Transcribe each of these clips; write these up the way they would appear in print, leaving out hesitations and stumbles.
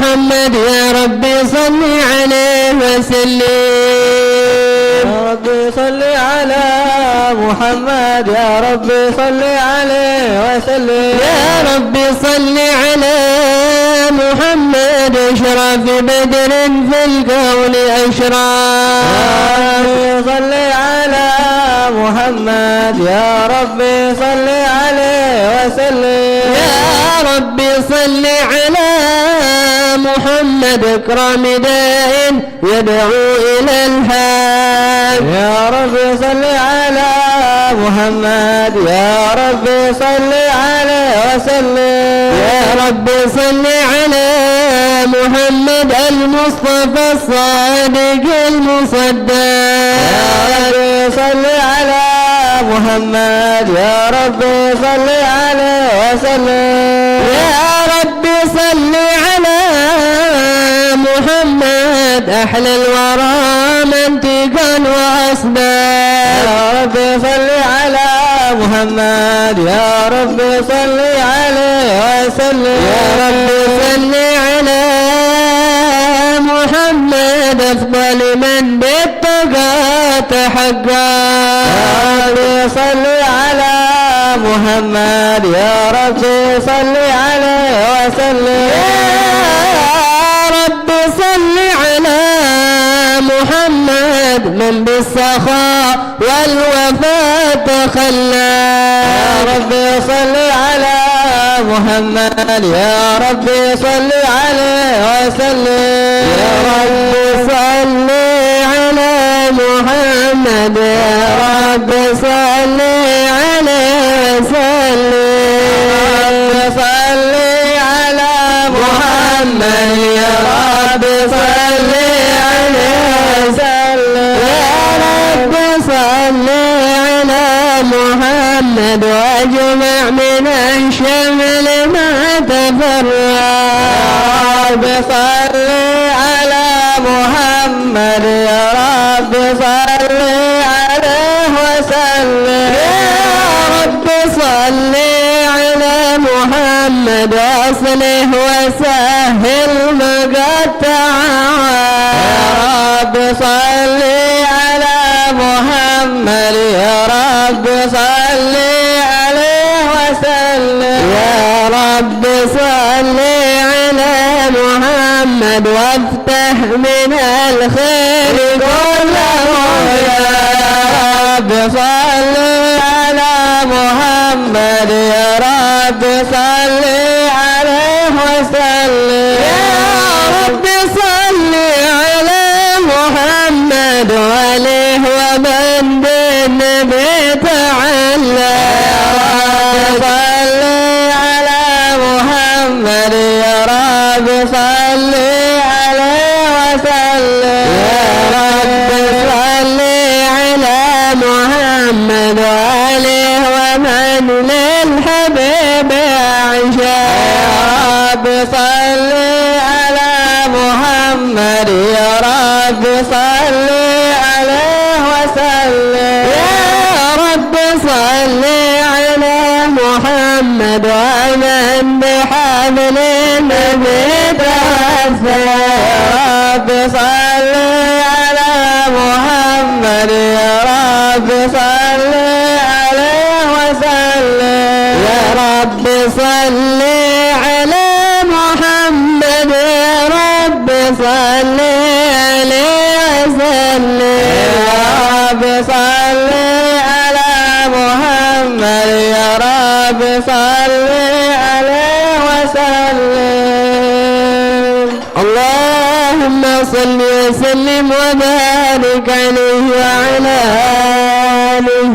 محمد يا ربي صل عليه وسلم. يا ربي صل على محمد يا ربي صل عليه وسلم. يا ربي صل على محمد أشرف بدر في الكون أشرف. يا ربي صل على محمد يا ربي صل عليه وسلم. يا ربي صل على محمد أكرم داء يدعو إلى الحق. يا ربي صل على محمد يا ربي صل عليه وسلم. يا ربي صل على محمد المصطفى الصادق المصدق. يا ربي صل على محمد يا ربي صل عليه وسلم. يا ربي صل على محمد أحلى الورى منطقا وأصداق. يا ربي صل على محمد يا ربي صل عليه وسلم. يا ربي صل على محمد أفضل من بالتقى تحقق. يا ربي صل على محمد يا ربي صل عليه وسلم. يا ربي صل على محمد من بالسخاء والوفاء تخلى. يا ربي صل على محمد يا ربي صل عليه وسلم. يا رب صل على محمد يا رب صل عليه وسلم. صل على محمد يا رب صل عليه وسلم. يا رب صل على محمد واجمع من الشمل ما تفرق. يا رب صل على محمد يا رب صل عليه وسلم. يا رب صل على محمد واصله وسهل مقطع. يا رب صل على محمد يا رب صل عليه وسلم. يا رب صل على محمد وافتح من الخير كله. يا رب صل على محمد يا رب صل عليه وسلم. يا رب صل على محمد وآله ومن بالنبي تعالى. يا رب صل على محمد يا رب صل عليه وسلم. يا رب صل على محمد وآله ومن للحبيب عشاق. يا رب صل على محمد يا رب صل عليه وسلم. يا رب صل على محمد ومن بحبل النبي تأثر. يا رب صل على محمد يا رب صل عليه وسلم. يا رب صل على محمد يا رب صل عليه وسلم. يا رب صل على محمد يا رب صل عليه وسلم. اللهم صل وسلم وبارك عليه وعلى آله.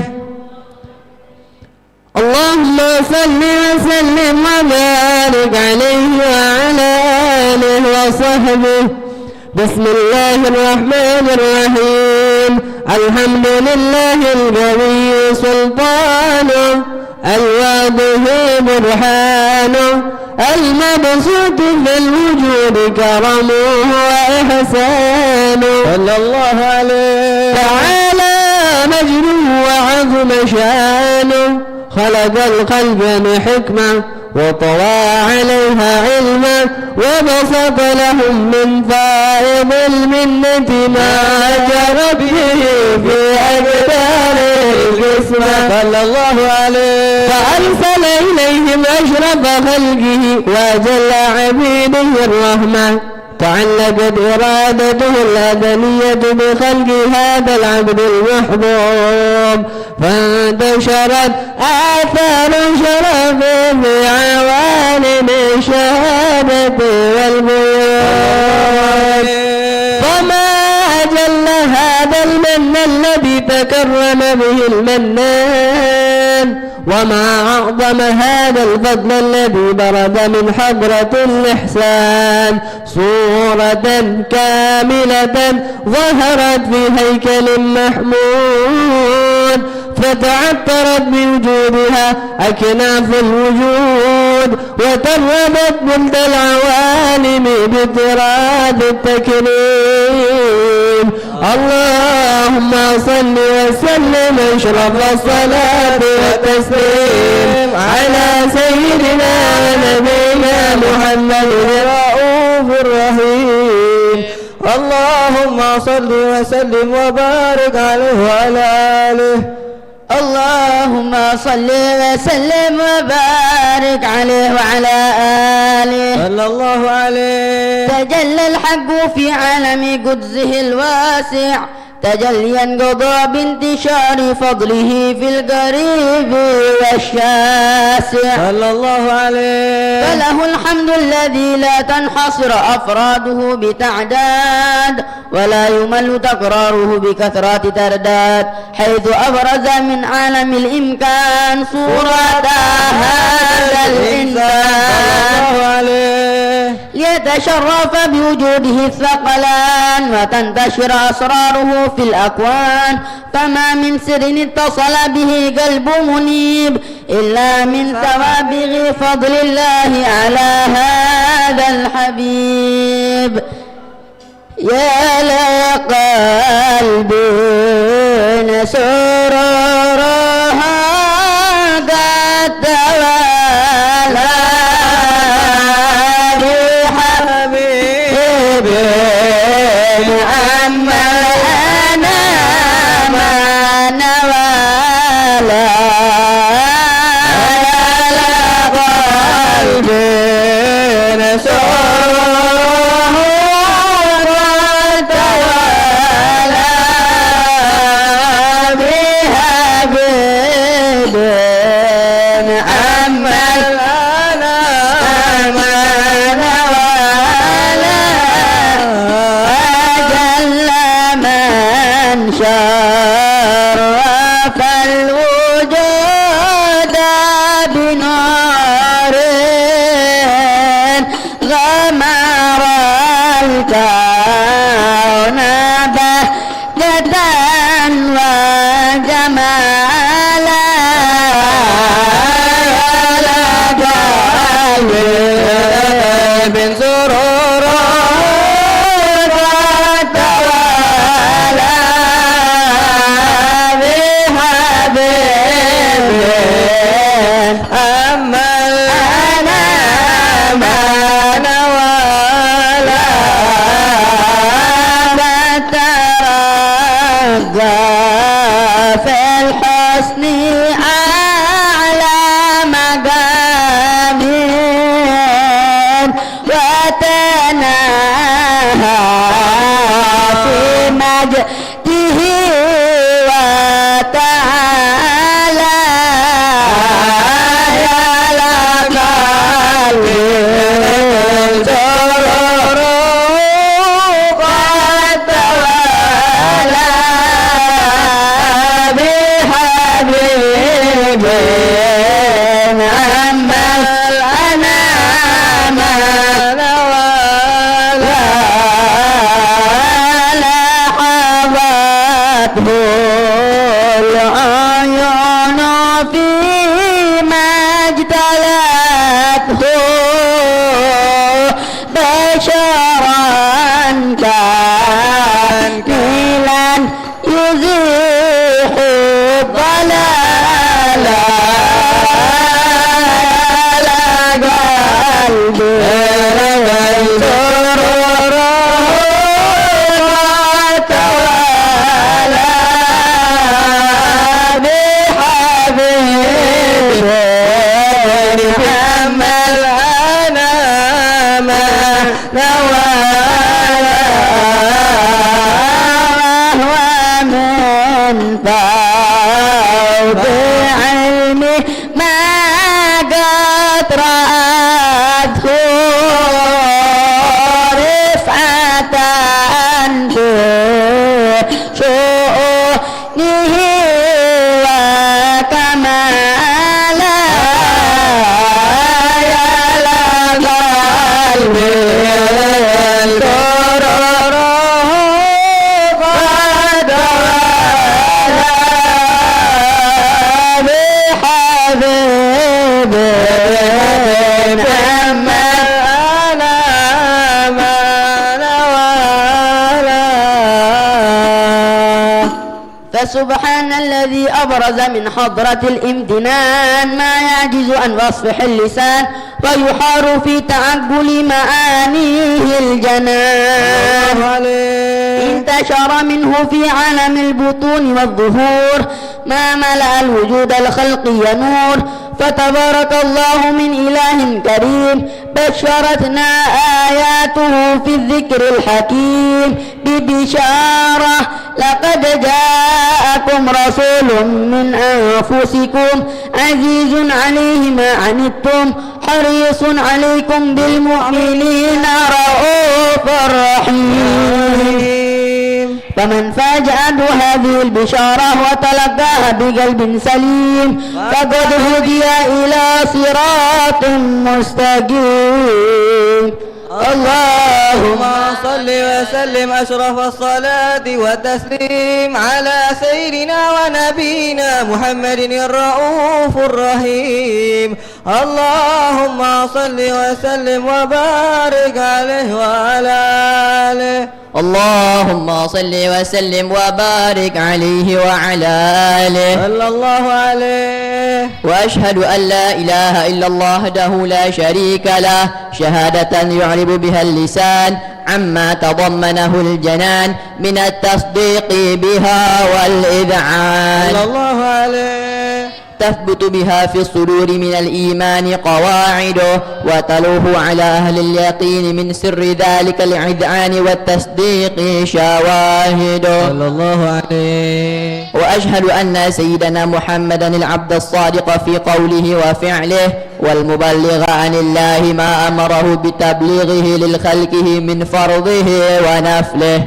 اللهم صل وسلم وبارك عليه وعلى آله وصحبه. بسم الله الرحمن الرحيم. الحمد لله القوي سلطانه الواضح برهانه المبسوط في الوجود كرمه وإحسانه. صلى الله عليه تعالى مجده وعظم شانه. خلق القلب بحكمة وطوى عليها علما وبسط لهم من فائض المنة ما جرت به في أقدار القسمة صلى الله عليه. فأرسل إليهم أشرف خلقه وأجل عبيده الرحمن. تعلقت إرادته الأزلية بخلق هذا العبد المحبوب، فانتشرت آثار شرفه في عوالم الشهادة والبيوت. فما أجل هذا المن الذي تكرم به المنان، وما أعظم هذا الفضل الذي برز من حضرة الإحسان صورة كاملة ظهرت في هيكل محمود، فتعطرت بوجودها أكناف الوجود، وتربت بلد العوالم بطراز التكريم. اللهم صل وسلم أشرف الصلاة والتسليم على سيدنا ونبينا محمد الرؤوف الرحيم. اللهم صل وسلم وبارك عليه وعلى آله. اللهم صل وسلم وبارك عليه وعلى آله. صلى الله عليه. تجلى الحق في عالم قدسه الواسع تجليا قضى بانتشار فضله في القريب والشاسع. صلى الله عليه. فله الحمد الذي لا تنحصر أفراده بتعداد، ولا يمل تكراره بكثرة ترداد، حيث أبرز من عالم الإمكان صورة هذا الإنسان ليتشرف بوجوده الثقلان وتنتشر أسراره في الأكوان. فما من سر اتصل به قلب منيب إلا من سوابغ فضل الله على هذا الحبيب. يا لقلب سرورها قد توالى بحبيب عما أنا ما نوالا. يا لقلب شرف الوجود بنار غمر الكون بهجة وجمالا. بن سرور في الحسن على مقام وتناهى في مجده وتعالى. يا لقلب سرور قد توالى بحبيب عما الأنام نوالا. لحظته العيون فيما اجتلته بشرا كاملا يزيح الضلال. على قلبي نوالا وهو منفع بعلمه ما قد رأته رفعة بشؤونه وكمالا يا لقلبي فسبحان الذي أبرز من حضرة الامتنان ما يعجز عن وصف اللسان ويحار في تعقل معانيه الجنان انتشر منه في عالم البطون والظهور ما ملأ الوجود الخلقي نور فتبارك الله من إله كريم بشرتنا آياته في الذكر الحكيم ببشارة لقد جاءكم رسول من أنفسكم عزيز عليه ما عنتم حريص عليكم بالمؤمنين رؤوف رحيم فمن فاجأته هذه البشارة وتلقاها بقلب سليم فقد هدي إلى صراط مستقيم اللهم صل وسلم أشرف الصلاة والتسليم على سيدنا ونبينا محمد الرؤوف الرحيم اللهم صل وسلم وبارك عليه وعلى آله اللهم صل وسلم وبارك عليه وعلى آله صلى الله عليه. وأشهد أن لا إله إلا الله وحده لا شريك له شهادة يعرب بها اللسان عما تضمنه الجنان من التصديق بها والإذعان صلى الله عليه. تثبت بها في الصدور من الإيمان قواعده وتلوه على أهل اليقين من سر ذلك الإذعان والتصديق شواهده صلى الله عليه. وأشهد أن سيدنا محمدا العبد الصادق في قوله وفعله والمبلغ عن الله ما أمره بتبليغه للخلقه من فرضه ونفله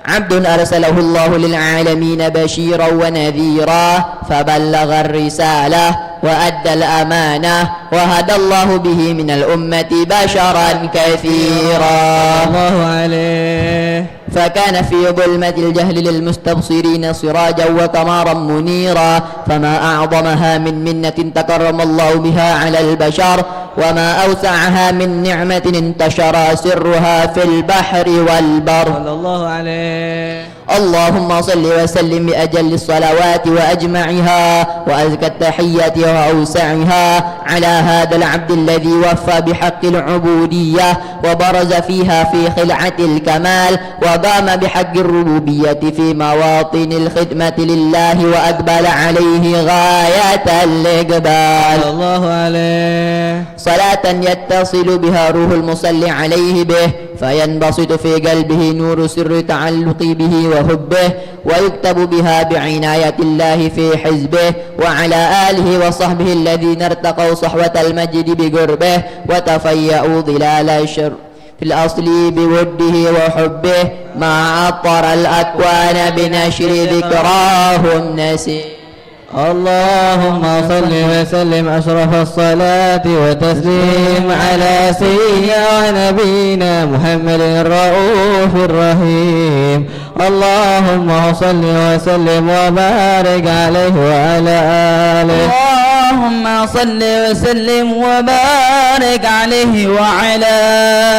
عبد أرسله الله للعالمين بشيرا ونذيرا فبلغ الرسالة وأدى الأمانة وهدى الله به من الأمة بشرا كثيرا الله عليه. فكان في ظلمة الجهل للمستبصرين سراجا وقمرا منيرا فما أعظمها من منة تكرم الله بها على البشر وما أوسعها من نعمة انتشر سرها في البحر والبر صلى الله عليه. اللهم صل وسلم بأجل الصلوات وأجمعها وأزكى التحيات وأوسعها على هذا العبد الذي وفى بحق العبودية وبرز فيها في خلعة الكمال وقام بحق الربوبية في مواطن الخدمة لله وأقبل عليه غاية الإقبال صلى الله عليه. صلاة يتصل بها روح المصلي عليه به فينبسط في قلبه نور سر تعلق به وحبه ويكتب بها بعناية الله في حزبه وعلى آله وصحبه الذين ارتقوا صحوة المجد بقربه وتفيأوا ظلال الشر في الأصل بوده وحبه ما عطر الأكوان بنشر ذكراهم نسي اللهم صل وسلم أشرف الصلاة وتسليم على سيدنا ونبينا محمد الرؤوف الرحيم اللهم صل وسلم وبارك عليه وعلى آله اللهم صل وسلم وبارك عليه وعلى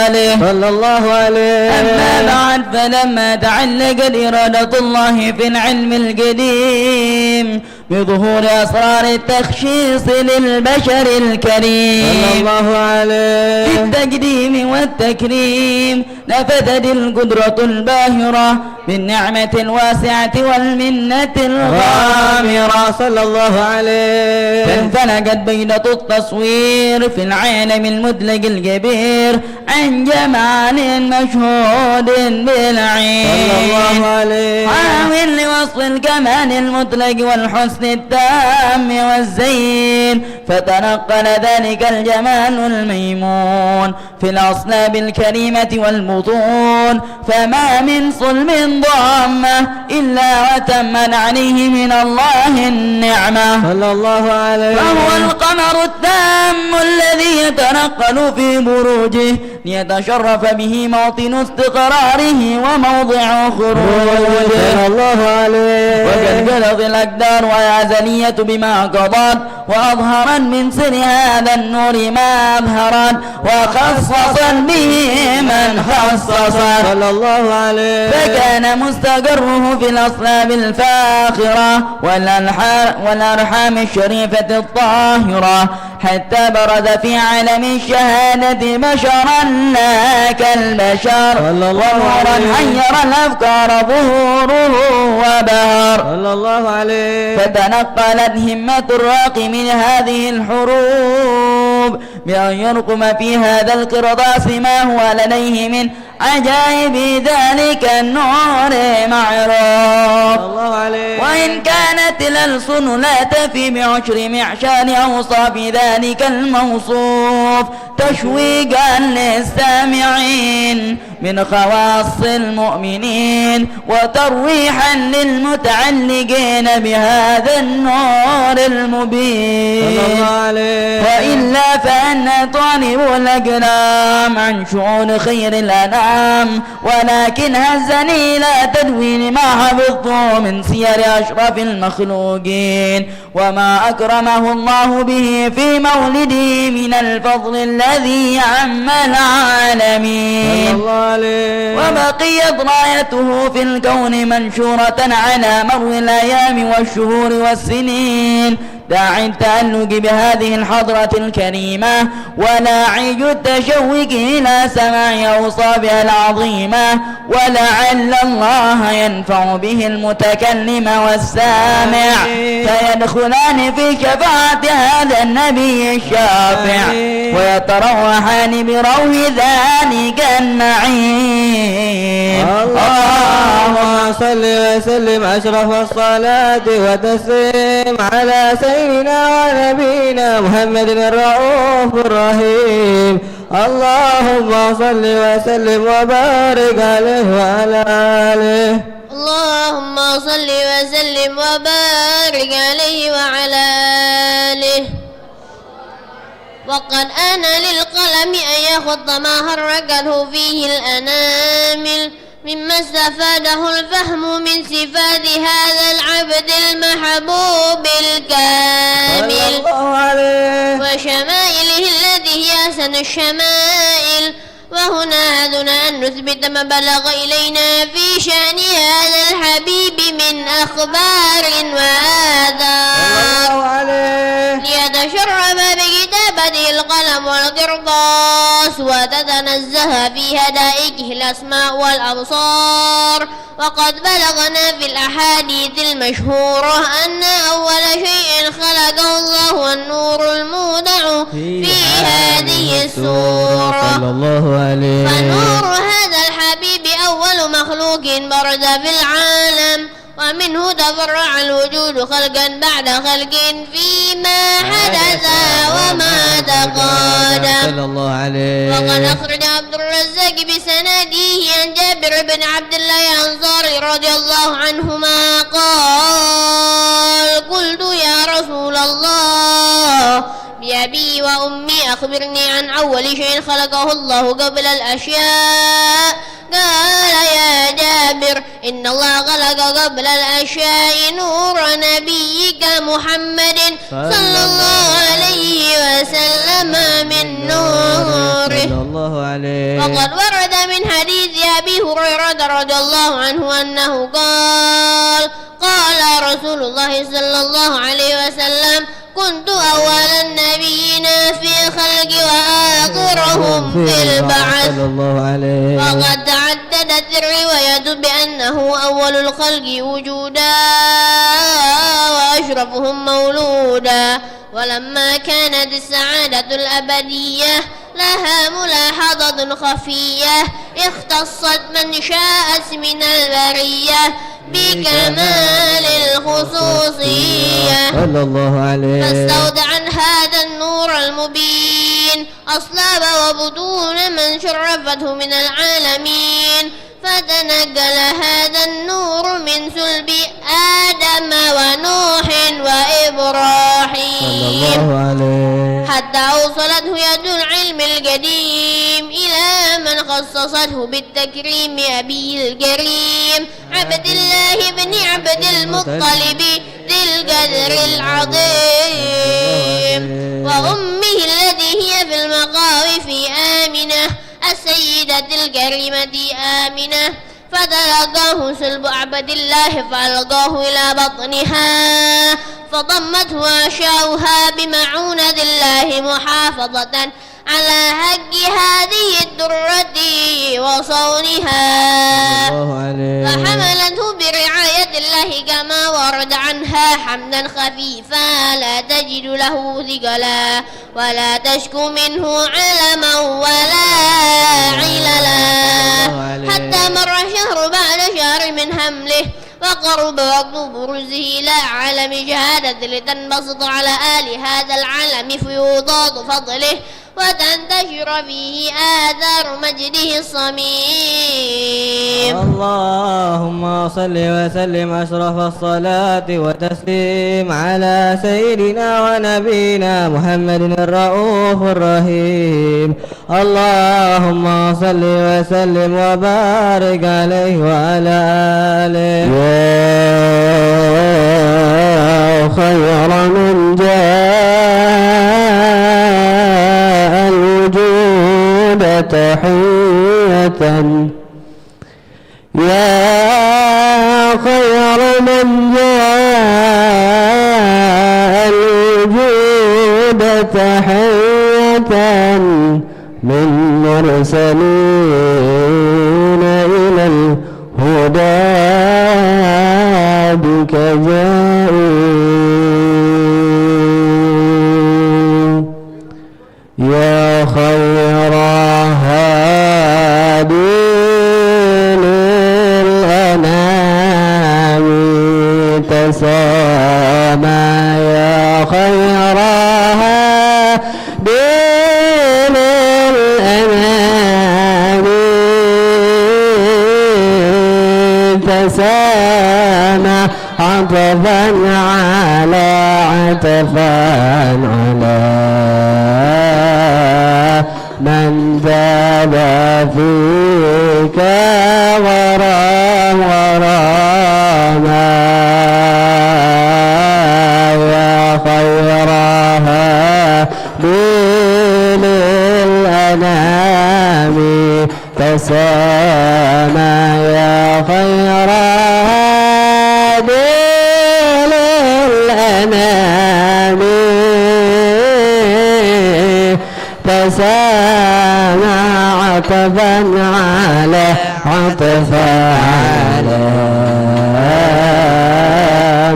آله صلى الله عليه. أما بعد فلما تعلقت إرادة الله في العلم القديم بظهور أسرار التخشيص للبشر الكريم صلى الله عليه. بالتقديم والتكريم نفذت القدرة الباهرة بالنعمة الواسعة والمنة الغامرة صلى الله عليه. فانفلقت بيضة التصوير في العالم المدلج الكبير عن جمال مشهود بالعين صلى الله عليه. حاول لوصف الكمال المطلق والحسن التام والزين فتنقل ذلك الجمال الميمون في الأصلاب الكريمة والبطون فما من صلب ضامة إلا وتمت عليه من الله النعمة صلى الله عليه. فهو القمر التام الذي يتنقل في بروجه ليتشرف به موطن استقراره وموضع خروجه صلى الله عليه. وقد قلت الأقدار ويعزلية بما قضت وأظهرت من سر هذا النور ما أظهرت وخصصت به من خصصت صلى الله عليه. فكان مستقره في الأصلاب الفاخرة والأرحام الشريفة الطاهرة حتى برز في عالم الشهادة بشرا لا كالبشر ونورا حير الأفكار ظهوره وبهر صلى الله عليه. فتنقلت همة الراقي من هذه الحروب بأن يرقم في هذا القرطاس ما هو لديه من عجائب ذلك النور معروف الله عليه. وإن كانت الألسن لا تفي بعشر معشار أوصاف ذلك الموصوف تشويقا للسامعين من خواص المؤمنين وترويحا للمتعلقين بهذا النور المبين صلى الله عليه. وإلا فأن طالب الأقلام عن شؤون خير الأنام ولكن هزني لا تدوين ما حفظته من سير أشرف المخلوقين وما أكرمه الله به في مولده من الفضل الذي عم العالمين صلى الله عليه. وبقيت رايته في الكون منشورة على مر الأيام والشهور والسنين داعي التعلق بهذه الحضرة الكريمة ولاعي التشوق إلى سماع أوصافها العظيمة ولعل الله ينفع به المتكلم والسامع فيدخلان في شفاعة هذا النبي الشافع ويتروحان بروح ذلك النعيم. اللهم صل وسلم أشرف الصلاة وتسليم على سيدنا ونبينا محمد الرؤوف الرحيم. اللهم صل وسلم وبارك عليه وعلى آله. اللهم صل وسلم وبارك عليه وعلى آله. وقد آن للقلم أن يخط ما حركته فيه الأنامل مما استفاده الفهم من صفات هذا العبد المحبوب الكامل وشمائله التي هي أحسن الشمائل. وهنا هدنا أن نثبت ما بلغ إلينا في شأن هذا الحبيب من أخبار وآثار ليتشرب بكتابته القلم والقرطاس وتتنزه في هدائقه الأسماء والأبصار. وقد بلغنا في الأحاديث المشهورة أن أول شيء خلقه الله النور المودع في هذه السورة فنور هذا الحبيب أول مخلوق برز في العالم ومنه تفرع الوجود خلقا بعد خلق فيما حدث وما تقادم. وقد أخرج عبد الرزاق بسنده عن جابر بن عبد الله الأنصاري رضي الله عنهما قال قلت يا رسول الله بأبي وأمي أخبرني عن أول شيء خلقه الله قبل الأشياء. قال يا جابر إن الله خلق قبل الأشياء نور نبيك محمد صلى الله عليه وسلم من نوره. وقد ورد من حديث أبي هريرة رضي الله عنه أنه قال قال رسول الله صلى الله عليه وسلم كنت أول النبيين في الخلق وآخرهم في البعث. وقد تعددت الرواية بأنه أول الخلق وجودا وأشرفهم مولودا. ولما كانت السعادة الأبدية لها ملاحظة خفية اختصت من شاءت من البرية بكمال الخصوصية فاستودع هذا النور المبين أصلاب وبطون من شرفته من العالمين فتنقل هذا النور من سلب آدم ونوح وإبراهيم حتى أوصلته يد العلم القديم إلى من خصصته بالتكريم أبي الكريم عبد الله بن عبد المطلب ذي القدر العظيم وأمه التي هي في المخاوف آمنة السيدة الكريمة آمنة فتلقاه سلب عبد الله فألقاه إلى بطنها فضمته وأشاؤها بمعونة الله محافظة على حق هذه الدرة وصونها فحملته برعاية الله كما ورد عنها حمدا خفيفا لا تجد له ثقلا ولا تشكو منه علما ولا عللا حتى مر شهر بعد شهر من حمله وقرب وقت بروزه إلى عالم شهادة لتنبسط على آل هذا العالم فيوضات فضله وتنتشر فيه آثار مجده الصميم. اللهم صل وسلم أشرف الصلاة وتسليم على سيدنا ونبينا محمد الرؤوف الرحيم. اللهم صل وسلم وبارك عليه وعلى آله. يا خير من جاء الوجود تحية يا خير من جاء الوجود تحية من مرسلين إلى الهدى بك جاءوا يا خير هادي للأنام تسامى يا خير هادي للأنام تسامى عطفا على عطفا على من ذاب فيك غراما يا خيرها للأنام تسامى يا خيرها للأنام تسامى عطفا على عطفا على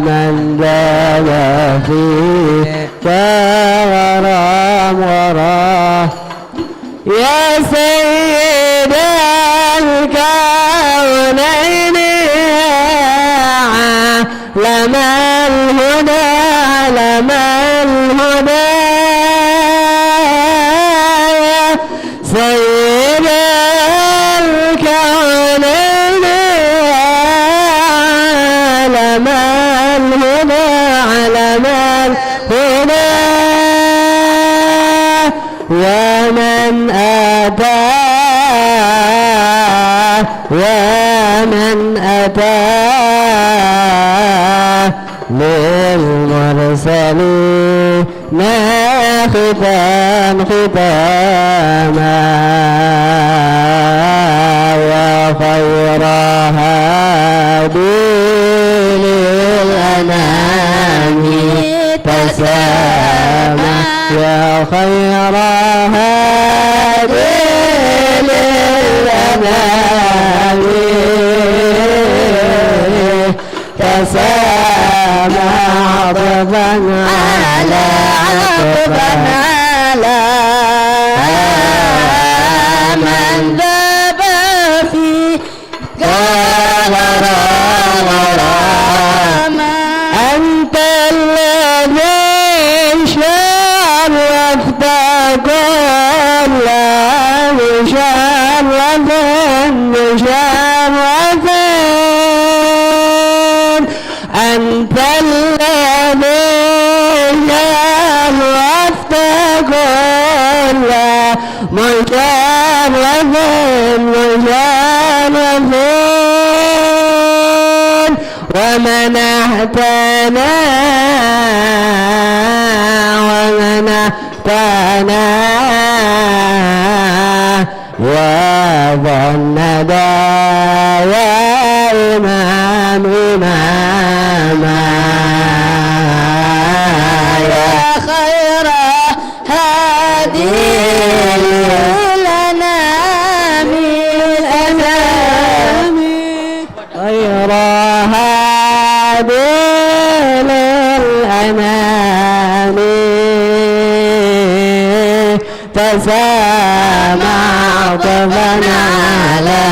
من ذاب فيك غرام وراه يا سيد الكونين علم الهدى علم الهدى سيد الكونين علم الهدى علم الهدى ومن أتى للمرسلين ختاما يا لا عطفا على من ذاب فيك غراما أنت الذي شرفت كل مشرف مشرف أنت الذي شرفت كل مشرف مشرف ومنحتنا وظن يا إمام إماما يا خير هادي للأنام غير هادي للأنام تسامع عطفا على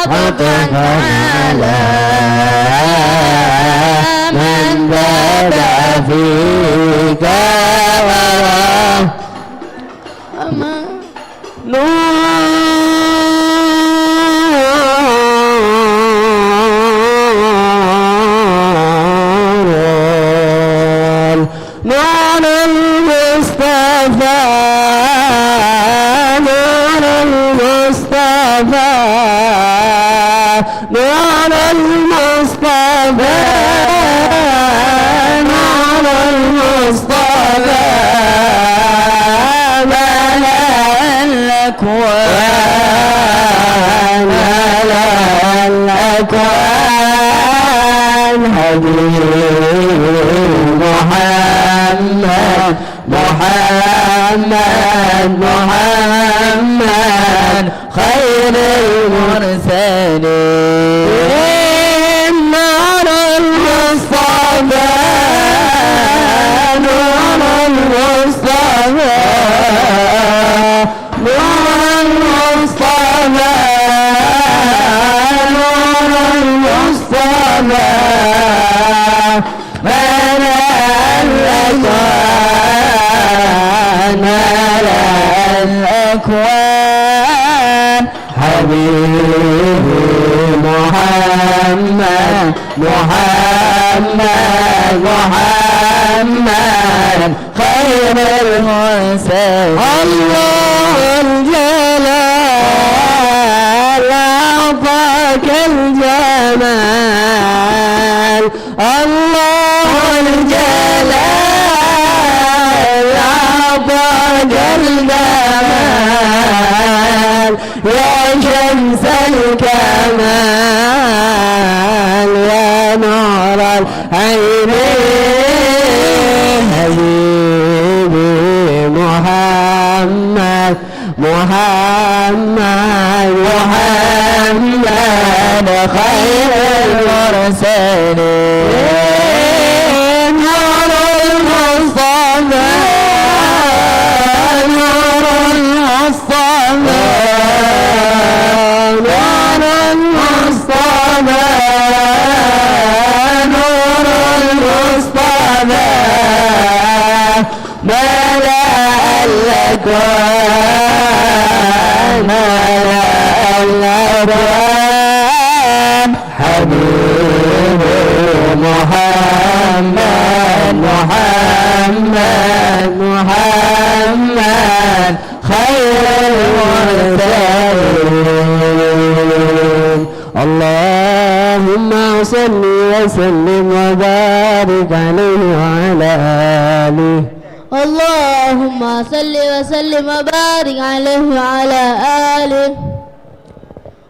عطفا على من بدا فيك نور المصطفى نور المصطفى نور المصطفى نور المصطفى ملا الأكوان ملا الأكوان حبيب محمد محمد محمد خير المرسلين نور المصطفى نور المصطفى نور المصطفى نور المصطفى ملا الأكوان ملا الأكوان حبيب محمد محمد محمد خير المرسلين الله الجلال أعطاك الجمال الله الجلال أعطاك الجمال يا شمس الكمال يا نور العينين حبيبي محمد محمد محمد خير المرسلين نور المصطفى نور المصطفى نور المصطفى نور المصطفى ملا الأكوان ملا الأكوان حبيب محمد محمد محمد خير المرسلين اللهم صل وسلم وبارك عليه وعلى آله اللهم صل وسلم وبارك عليه وعلى آله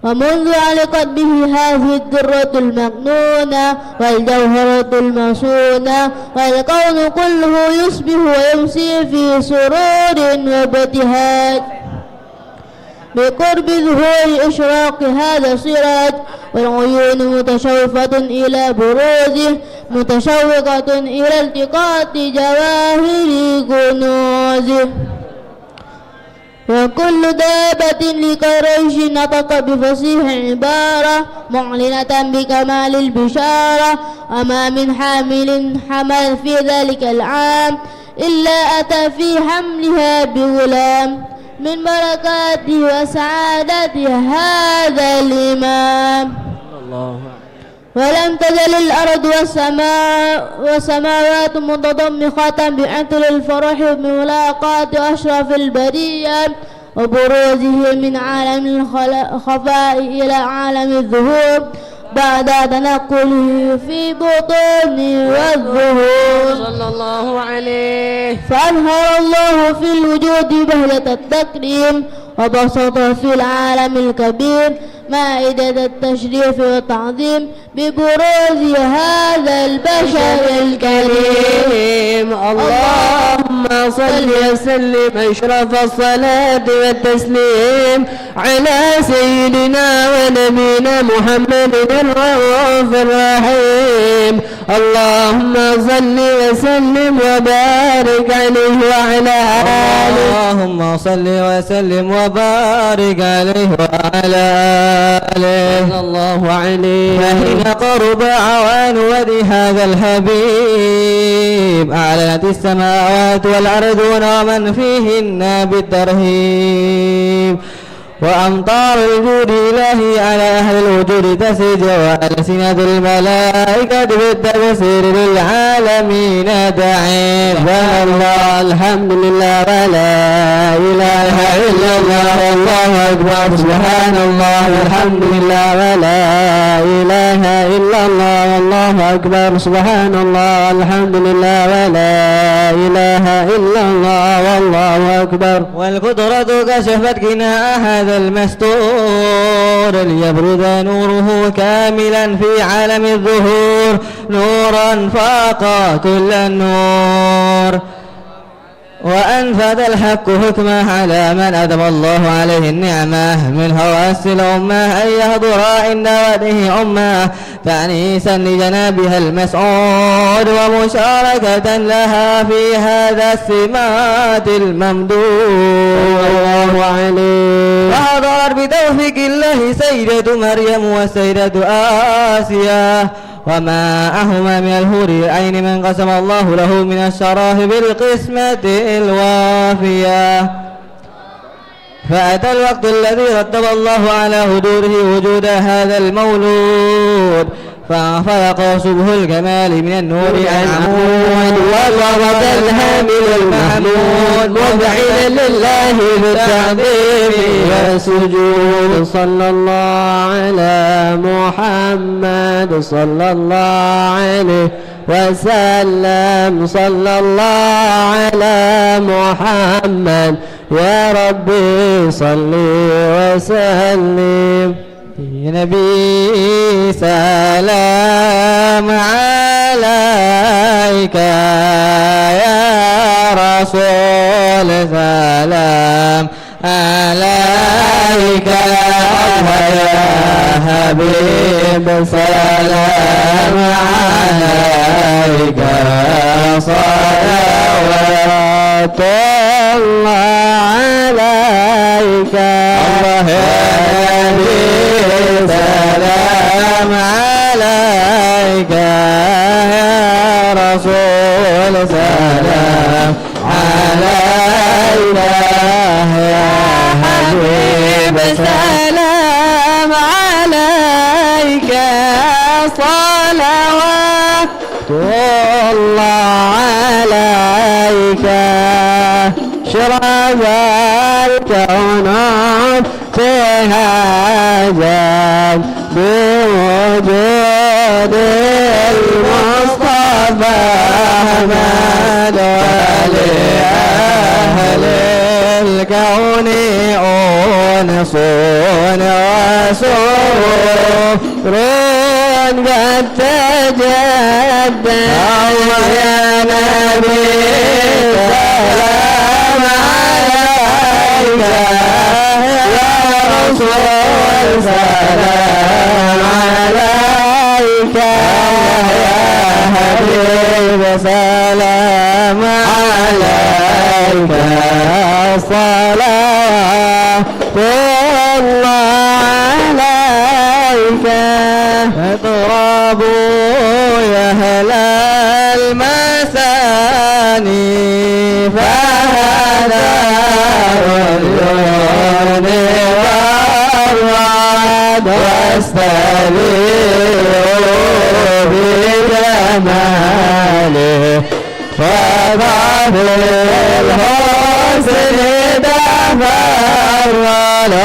ومنذ علقت به هذه الدرة المكنونة والجوهرة المصونة والكون كله يصبح ويمسي في سرور وابتهاج بقرب ظهور إشراق هذا السراج والعيون متشوفة إلى بروزه متشوقة إلى التقاط جواهر كنوزه. وكل دابة لقريش نطق بفصيح عبارة معلنة بكمال البشارة. وما من حامل حمل في ذلك العام إلا أتى في حملها بغلام من بركاته وسعادته هذا الإمام. ولم تزل الأرض والسماوات متضمخة بعطر الفرح بملاقاة أشرف البرية وبروزه من عالم الخفاء إلى عالم الظهور بعد تنقله في بطون والظهور صلى الله عليه. فأظهر الله في الوجود بهجة التكريم وبسط في العالم الكبير مائدة التشريف والتعظيم ببروز هذا البشر الكريم. اللهم صل وسلم أشرف الصلاة والتسليم على سيدنا ونبينا محمد الرؤوف الرحيم. اللهم صل وسلم وبارك عليه وعلى آله. اللهم صل وسلم وبارك عليه وعلى آله صلى الله عليه. فحين قرب أعوان ودي هذا الحبيب أعلنت السماوات والأرضون ومن فيهن بالترهيب وأمطار الجود إلهي على أهل الوجود تسج وألسنة الملائكة بالتبصير للعالمين تعين. الله الحمد لله ولا إله إلا الله والله أكبر. سبحان الله الحمد لله ولا إله إلا الله والله أكبر. سبحان الله الحمد لله ولا إله إلا الله والله أكبر. والقدرة كشفت غناء هذا المستور ليبرز نوره كاملا في عالم الظهور نورا فاق كل النور وأنفذ الحق حكمه على من أدم الله عليه النعمة من هواس الأمة أن يهضر عند وده أمة تأنيسا لجنابها المسعود ومشاركة لها في هذا السمات الممدود. الله عليه. وحضر بتوفيق الله سيدة مريم وسيدة آسيا وماءهما من الهور العين من قسم الله له من الشراه بالقسمة الوافية. فأتى الوقت الذي رتب الله على هدوره وجود هذا المولود فانفلق شبه الجمال من النور العمود وضرب الهامل المحمود مذعنا لله بالتعظيم والسجود. صلى الله على محمد صلى الله عليه وسلم. صلى الله على محمد يا ربي صل وسلم. يا نبي سلام عليك يا رسول سلام عليك يا حبيب سلام عليك صلوات الله عليك الله يا نبي سلام عليك يا رسول سلام عليك يا حبيب سلام عليك صلوات الله عليك. شرب الكون تهاجم بوجود المصطفى أحمد ولأهل الكون أنس وسرور قد تجدد. الله يا نبي سلام عليك يا رسول سلام عليك يا بسلام عليك صلاة الله عليك اضربوا يا أهل المساني فهذا العيون والرعد واستبيعوا بجماله فضعف الحسن تفرد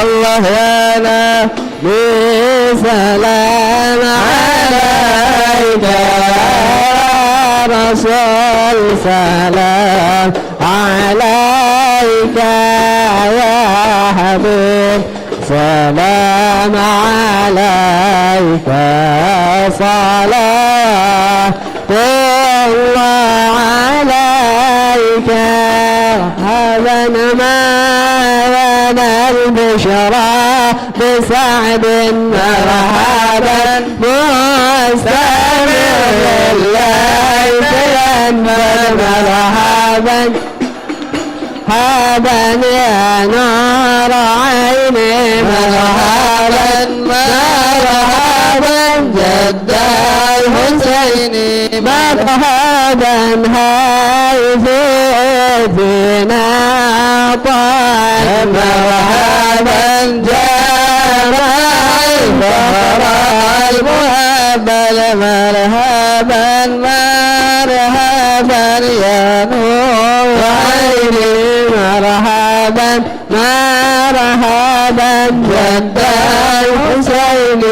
الله يا نبي سلام عليك يا رسول سلام عليك يا حبيب سلام عليك صلاة الله عليك هذا ما لنا البشرى بسعد مرحبا مستمر الليل مرحبا مرحبا يا نور عيني مرحبا مرحبا جد الحسين مرحبا هاي فينا طال مرحبا جرى البحر المهبل مرحبا مرحبا يا نور عيني مرحبا مرحبا جد الحسين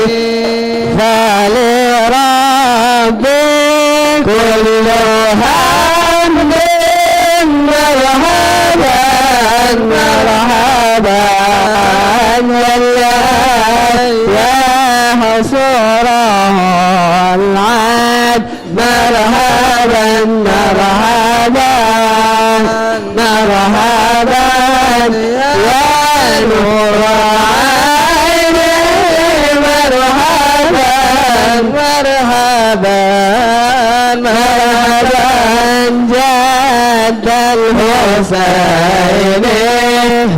فلربي كل حمد مرحبا مرحبا يا حصوره العاد مرحبا مرحبا مرحبا يا نور عيني مرحبا مرحبا مرحبا جد الحسين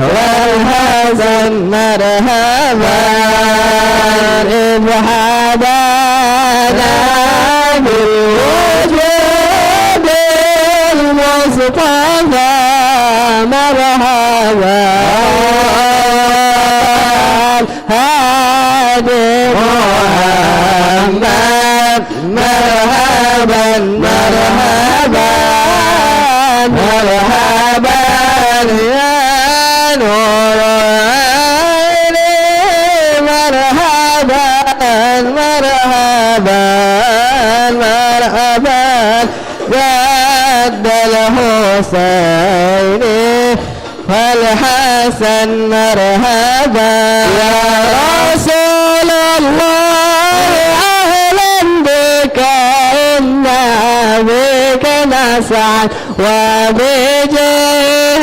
والحسن مرحبا ابحبانا بالوجود المصطفى مرحبا هادي محمد مرحبا مرحبا مرحبا يا نور عيني مرحبا مرحبا مرحبا جد الحسين والحسن مرحبا يا رسول الله أهلا بك إنا بك نسعد وبجاه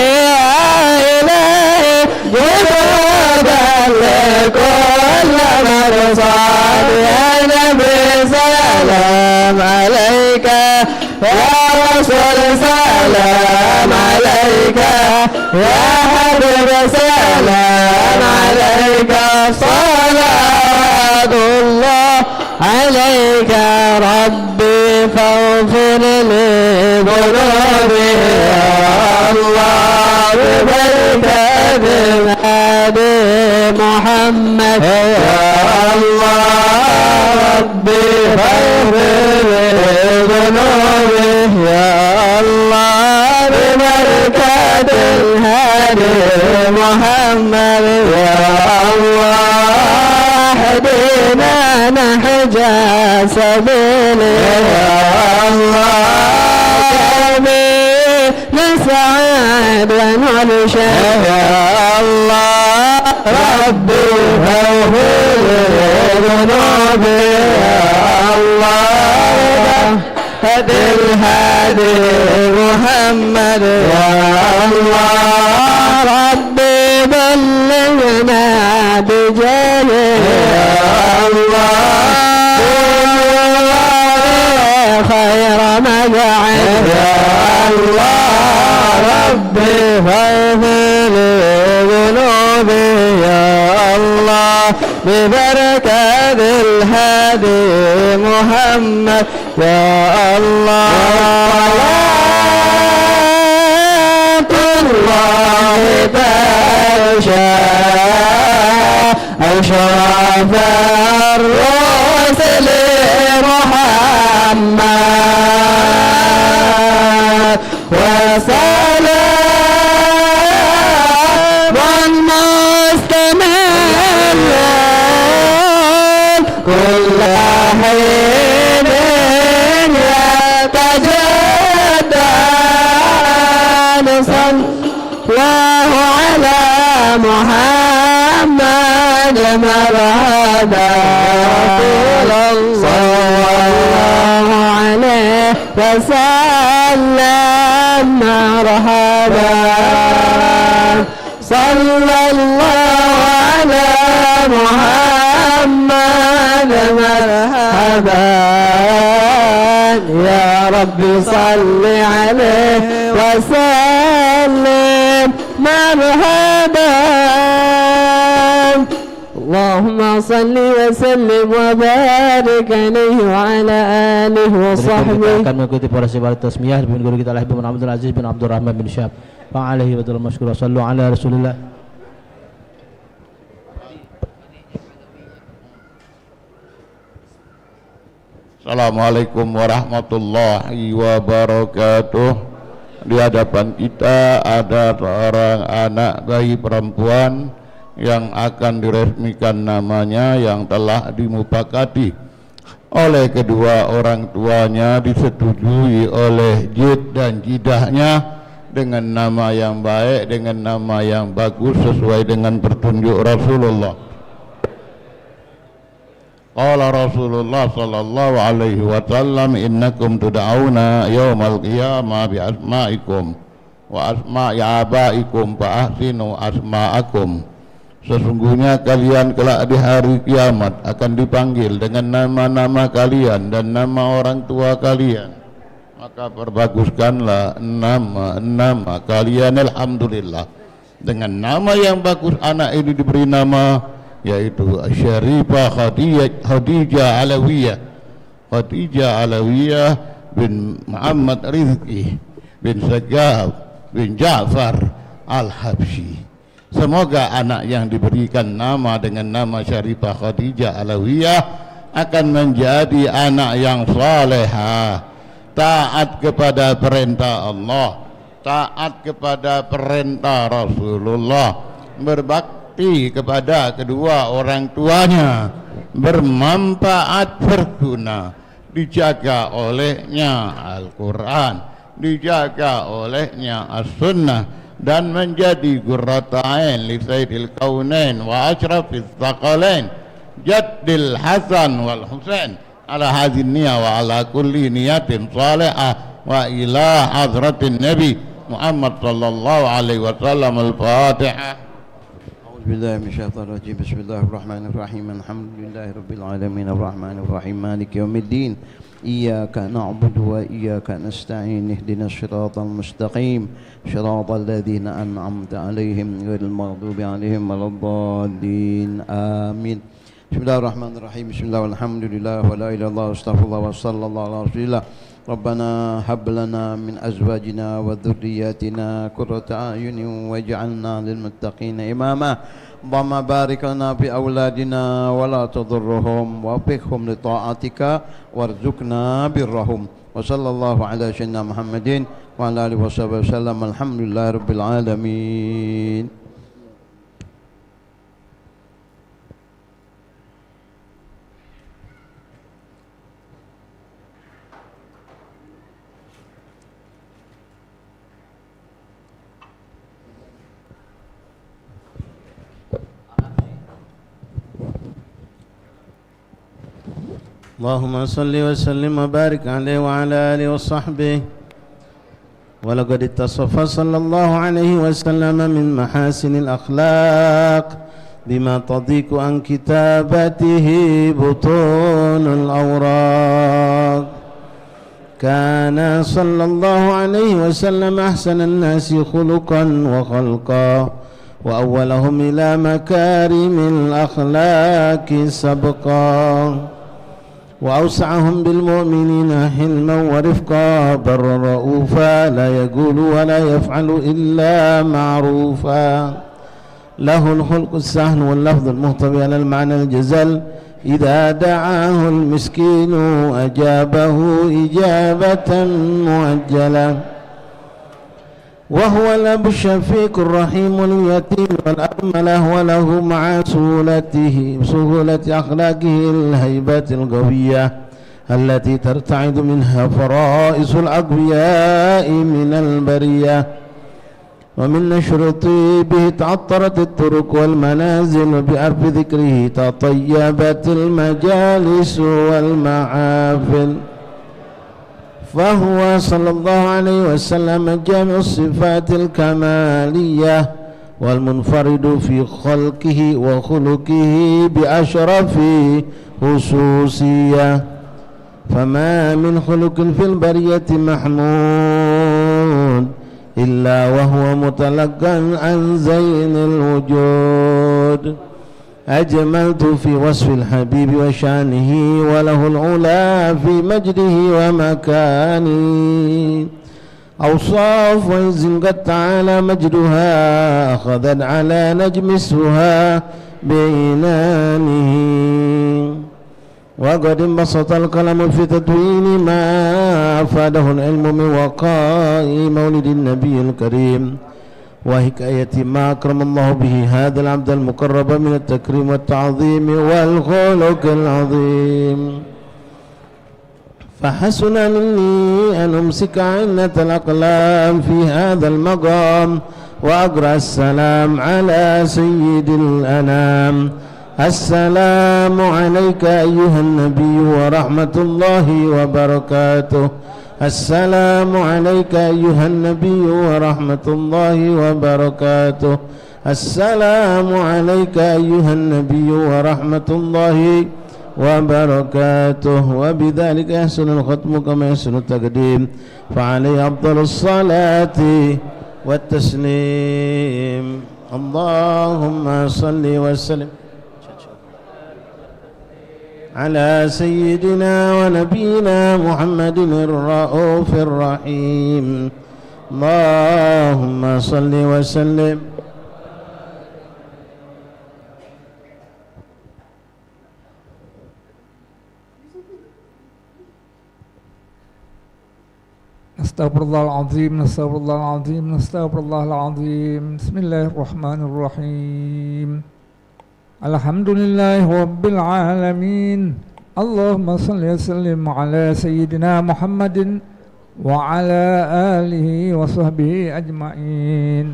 إلهي جنودا لكل مرصاد يا نبي سلام عليك يا رسول سلام عليك يا حبيب سلام عليك صلاة الله عليك ربي فاغفر لي ذنوبي يا الله ببركة هادي محمد يا الله ربي فاغفر لي ذنوبي يا الله ببركة الهادي محمد يا الله اهدنا نحج سبيلي يا الله نسعد ونرشد يا الله ربي اغفر لي ذنوبي يا الله هدي الهادي محمد يا الله ربي بلغنا بجاهه يا الله خير ببركة الهادي محمد يا الله الله تشاء أشرف الرسل محمد وسلام مستمر كل حين يتجدد صلى الله على محمد مرحبا صلى الله عليه وسلم مرحبا صلى الله على محمد مرحبا يا رب صل عليه وسلم مرحبا اللهم صل وسلم وبارك عليه وعلى آله وصحبه. Kita akan mengikuti prosesi wali tasmiyah dengan guru kita Al-Habib bin Abdul Aziz bin Abdul Rahman bin Syahab. Fa'alaihi wa ta'ala masykur wa sallu ala Rasulillah. Assalamualaikum warahmatullahi wabarakatuh. Di hadapan kita ada seorang anak bayi perempuan yang akan diresmikan namanya, yang telah dimupakati oleh kedua orang tuanya, disetujui oleh jid dan jidahnya dengan nama yang baik, dengan nama yang bagus sesuai dengan petunjuk Rasulullah. Qala Rasulullah sallallahu alaihi wasallam, innakum tud'auna yaumal qiyamah bi asma'ikum wa asma'i abaikum fa ahsinu asma'akum. Sesungguhnya kalian kelak di hari kiamat akan dipanggil dengan nama-nama kalian dan nama orang tua kalian, maka perbaguskanlah nama kalian. Alhamdulillah, dengan nama yang bagus anak ini diberi nama yaitu Syarifah Khadijah Alawiyah bin Muhammad Rizki bin Sagaf bin Ja'far Al-Habsyi. Semoga anak yang diberikan nama dengan nama Syarifah Khadijah Alawiyah akan menjadi anak yang salehah, taat kepada perintah Allah, taat kepada perintah Rasulullah, berbakti kepada kedua orang tuanya, bermanfaat, berguna, dijaga olehnya Al-Quran, dijaga olehnya As-Sunnah, dan menjadi qurrata'ain li sayyidil kaunain wa asyrafis thaqalain jaddil Hasan wal Husain ala hadhin niyah wa ala kulli niyatin salihah wa ila hadratin Nabi Muhammad sallallahu alaihi wasallam. Al-Fatihah. Bismillah min rajim. Bismillahirrahmanirrahim. Alhamdulillahi rabbil alamin arrahmanir rahim maliki yaumiddin. Iyyaka na'budu wa iyyaka nasta'in. Ihdinas siratal mustaqim. Siratal ladzina an'amta 'alaihim ghairil maghdubi 'alaihim waladdallin. Amin. Bismillahirrahmanirrahim. Bismillah walhamdulillah wa la ilaha illallah astaghfirullah wa sallallahu ala rasulillah. ربنا هب لنا من أزواجنا وذرياتنا قرة أعين واجعلنا للمتقين إماما اللهم بارك لنا في أولادنا ولا تضرهم ووفقهم لطاعتك وارزقنا برهم وصلى الله على سيدنا محمد وعلى آله وصحبه وسلم. الحمد لله رب العالمين. اللهم صل وسلم وبارك عليه وعلى آله وصحبه. ولقد اتصف صلى الله عليه وسلم من محاسن الأخلاق بما تضيق عن كتابته بطون الأوراق. كان صلى الله عليه وسلم أحسن الناس خلقا وخلقا وأولهم إلى مكارم الأخلاق سبقا وأوسعهم بالمؤمنين حلما ورفقا برا رؤوفا لا يقول ولا يفعل إلا معروفا له الخلق السهل واللفظ المحتوي على المعنى الجزل إذا دعاه المسكين أجابه إجابة مؤجلة وهو الأب الشفيق الرحيم اليتيم والأرملة وله مع سهولة أخلاقه الهيبة القوية التي ترتعد منها فرائس الأقوياء من البرية ومن نشر طيبه تعطرت الطرق والمنازل بأرف ذكره تطيبت المجالس والمحافل فهو صلى الله عليه وسلم جامع الصفات الكمالية والمنفرد في خلقه وخلقه بأشرف خصوصية فما من خلق في البرية محمود إلا وهو متلقى عن زين الوجود أجملت في وصف الحبيب وشانه وله العلا في مجده ومكانه أوصاف وإذ قد تعالى مجدها أخذت على نجم اسمها بعنانه وقد انبسط القلم في تدوين ما أفاده العلم من وقاء مولد النبي الكريم وحكاية ما أكرم الله به هذا العبد المقرب من التكريم والتعظيم والخلق العظيم فحسن مني أن أمسك عنة الأقلام في هذا المقام وأقرأ السلام على سيد الأنام السلام عليك أيها النبي ورحمة الله وبركاته السلام عليك أيها النبي ورحمة الله وبركاته السلام عليك أيها النبي ورحمة الله وبركاته وبذلك يحسن الختم كما يحسن التقديم فعليه أفضل الصلاة والتسليم اللهم صل وسلم على سيدنا ونبينا محمد الرؤوف الرحيم اللهم صل وسلم Astaghfirullah al-azim, astaghfirullah al-azim, astaghfirullah al-azim. Bismillahirrahmanirrahim. Alhamdulillahi rabbil alamin. Allahumma salli wa sallim ala sayyidina Muhammadin wa ala alihi wa sahbihi ajma'in.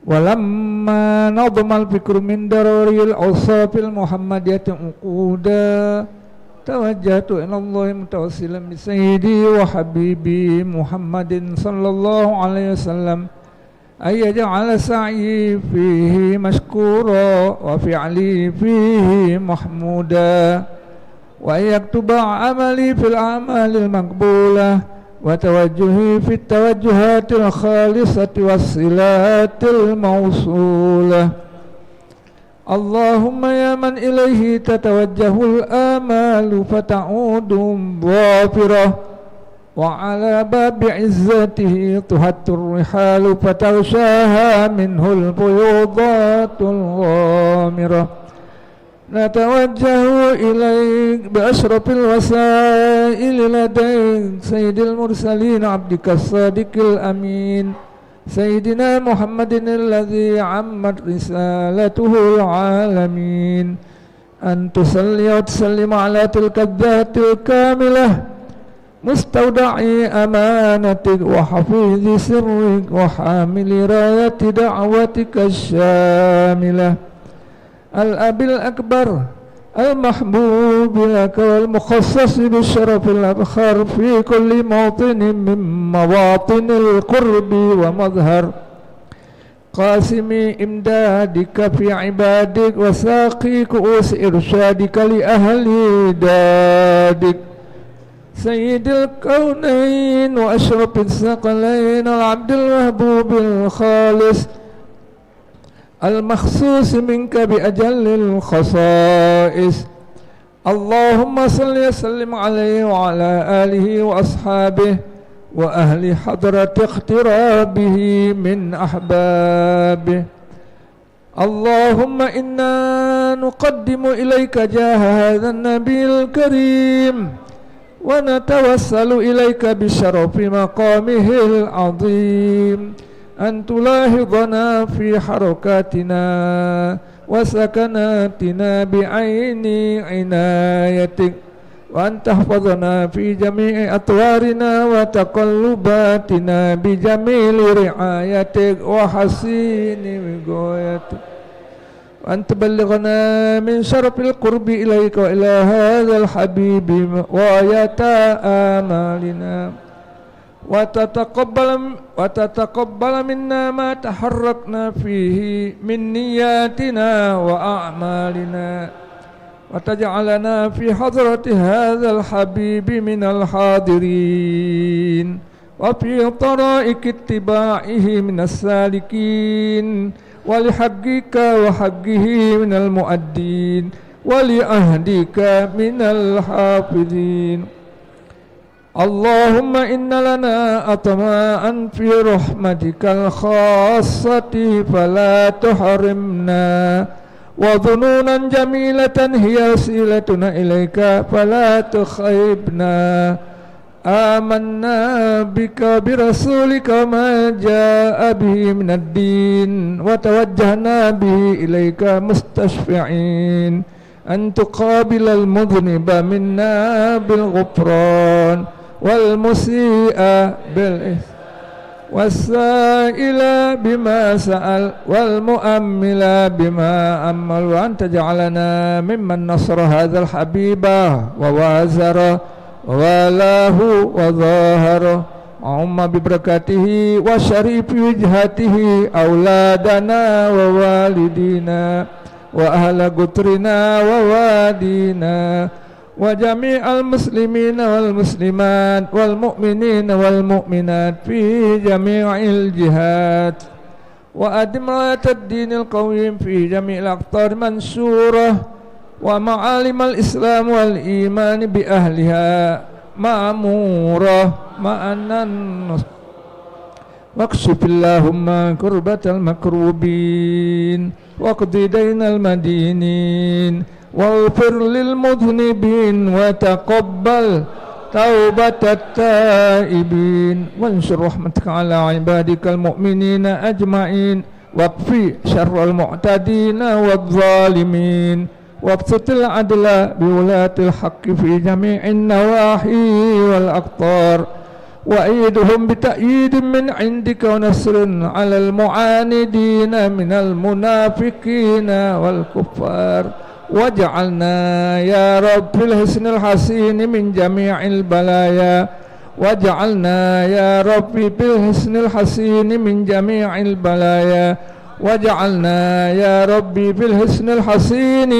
Walamma nadmal fikru min dararil awsafil muhammadiyati uquda tawajjahtu ila Allah mutawassilan bi sayyidi wa habibi Muhammadin sallallahu alaihi wasallam ay yaj'ala sa'yi fihi mashkura wa fi'li fihi mahmuda wa yaktuba amali fil a'malil maqbulah wa tawajjuhi fit tawajjuhatil khalisati wassilatil mawsulah Allahumma ya man ilaihi tatawajjahul amalu fata'udu dhafirah wa ala babi izzatihi tuhattur rihalu fatarshaha minhul buyudatul ghamirah natawajjahu ilaik bi ashrafil wasaili ladayk sayyidil mursalin abdika sadiqil amin سيدنا محمد الذي عمت رسالته العالمين أن تصلي وتسلم على تلك الذات الكاملة مستودع أمانتك وحفيظ سرك وحامل راية دعوتك الشاملة الأب الأكبر المحبوب لك والمخصص بالشرف الأبخر في كل موطن من مواطن القرب ومظهر قاسم إمدادك في عبادك وساقي كؤوس إرشادك لأهل دادك سيد الكونين وأشرف الثقلين العبد المحبوب الخالص المخصوص منك بأجل الخصائص. اللهم صل وسلم عليه وعلى آله وأصحابه وأهل حضرة اقترابه من أحبابه. اللهم إنا نقدم إليك جاه هذا النبي الكريم ونتوسل إليك بشرف مقامه العظيم أن تلاحظنا في حركاتنا وسكناتنا بعين عنايتك، وأن تحفظنا في جميع أطوارنا وتقلباتنا بجميل رعايتك وحسين وقايتك، وأن تبلغنا من شرف القرب إليك وإلى هذا الحبيب غاية آمالنا، وتتقبل منا ما تحركنا فيه من نياتنا وأعمالنا، وتجعلنا في حضرة هذا الحبيب من الحاضرين، وفي طرائق اتباعه من السالكين، ولحقك وحقه من المؤدين، ولعهدك من الحافظين. اللهم إن لنا أطماعا في رحمتك الخاصة فلا تحرمنا، وظنونا جميلة هي وسيلتنا إليك فلا تخيبنا. آمنا بك برسولك وما جاء به من الدين، وتوجهنا به إليك مستشفعين أن تقابل المذنب منا بالغفران، والمسيء بالإحسان، والسائل بما سأل، والمؤمل بما أمل، وأن تجعلنا ممن نصر هذا الحبيب ووازره ووالاه وظاهره، وعم ببركاته وشريف وجهته أولادنا ووالدينا وأهل قطرنا ووادينا، وجميع المسلمين والمسلمات والمؤمنين والمؤمنات في جميع الجهات، وأدم راية الدين القويم في جميع الأقطار منشورة، ومعالم الإسلام والإيمان بأهلها مأمورة مع النصر. واكشف اللهم كربة المكروبين، واقضي دين المدينين، واغفر للمذنبين، وتقبل توبة التائبين، وانشر رحمتك على عبادك المؤمنين أجمعين، واكفي شر المعتدين والظالمين، وابسط العدل بولاة الحق في جميع النواحي والأقطار، وأيدهم بتأييد من عندك ونصر على المعاندين من المنافقين والكفار، واجعلنا يا رب في الحسن الحسين من جميع البلايا، واجعلنا يا رب في الحسن الحسين من جميع البلايا، واجعلنا يا ربي في الحسن الحسين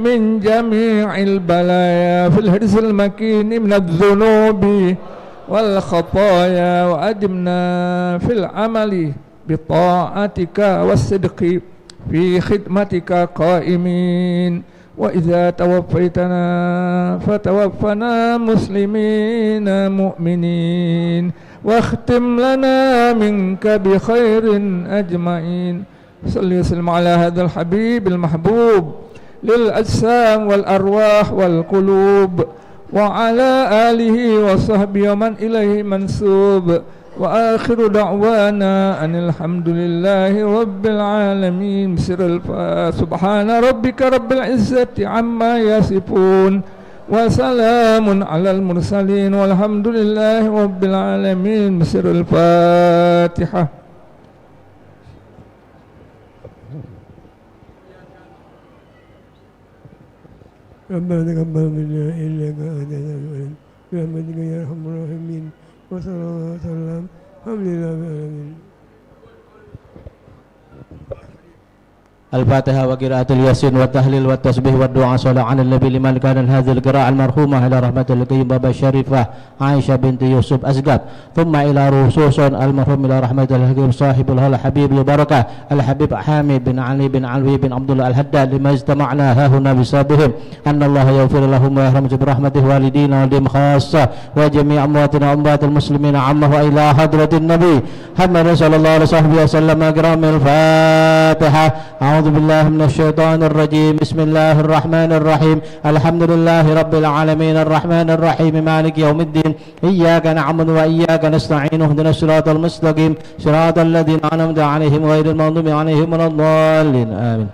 من جميع البلايا، في الحرز المكين من الذنوب والخطايا، وأدمنا في العمل بطاعتك والصدق في خدمتك قائمين، وإذا توفيتنا فتوفنا مسلمين مؤمنين، واختم لنا منك بخير أجمعين. صل وسلم على هذا الحبيب المحبوب للأجسام والأرواح والقلوب، وعلى آله وصحبه ومن إليه منسوب، وآخر دعوانا أن الحمد لله رب العالمين. بسر سبحان ربك رب العزة عما يصفون، وسلام على المرسلين، والحمد لله رب العالمين. بسر الفاتحة. ربنا تقبل منا إنك أنت السميع برحمتك يا أرحم الراحمين. وصلى الله وسلم الحمد لله رب العالمين. الفاتحة وقراءة الياسين والتهليل والتسبيح والدعاء صلى على النبي لمن كان هذه القراءة المرحومة إلى رحمة القيم بابا الشريفة عائشة بنت يوسف أسقف، ثم إلى رسوس المرحوم إلى رحمة الحكيم صاحب الهلا حبيب البركة الحبيب حامد بن علي بن علوي بن عبد الله الحداد لما اجتمعنا ها هنا بسببهم، أن الله يغفر لهم ويرحم برحمته والدينا ولهم خاصة وجميع أمواتنا وأموات المسلمين عامة وإلى حضرة النبي محمد صلى الله عليه وسلم. أكرم الفاتحة. أعوذ بالله من الشيطان الرجيم. بسم الله الرحمن الرحيم. الحمد لله رب العالمين الرحمن الرحيم مالك يوم الدين. إياك نعبد وإياك نستعين اهدنا الصراط المستقيم صراط الذين أنعمت عليهم غير المغضوب عليهم ولا الضالين آمين.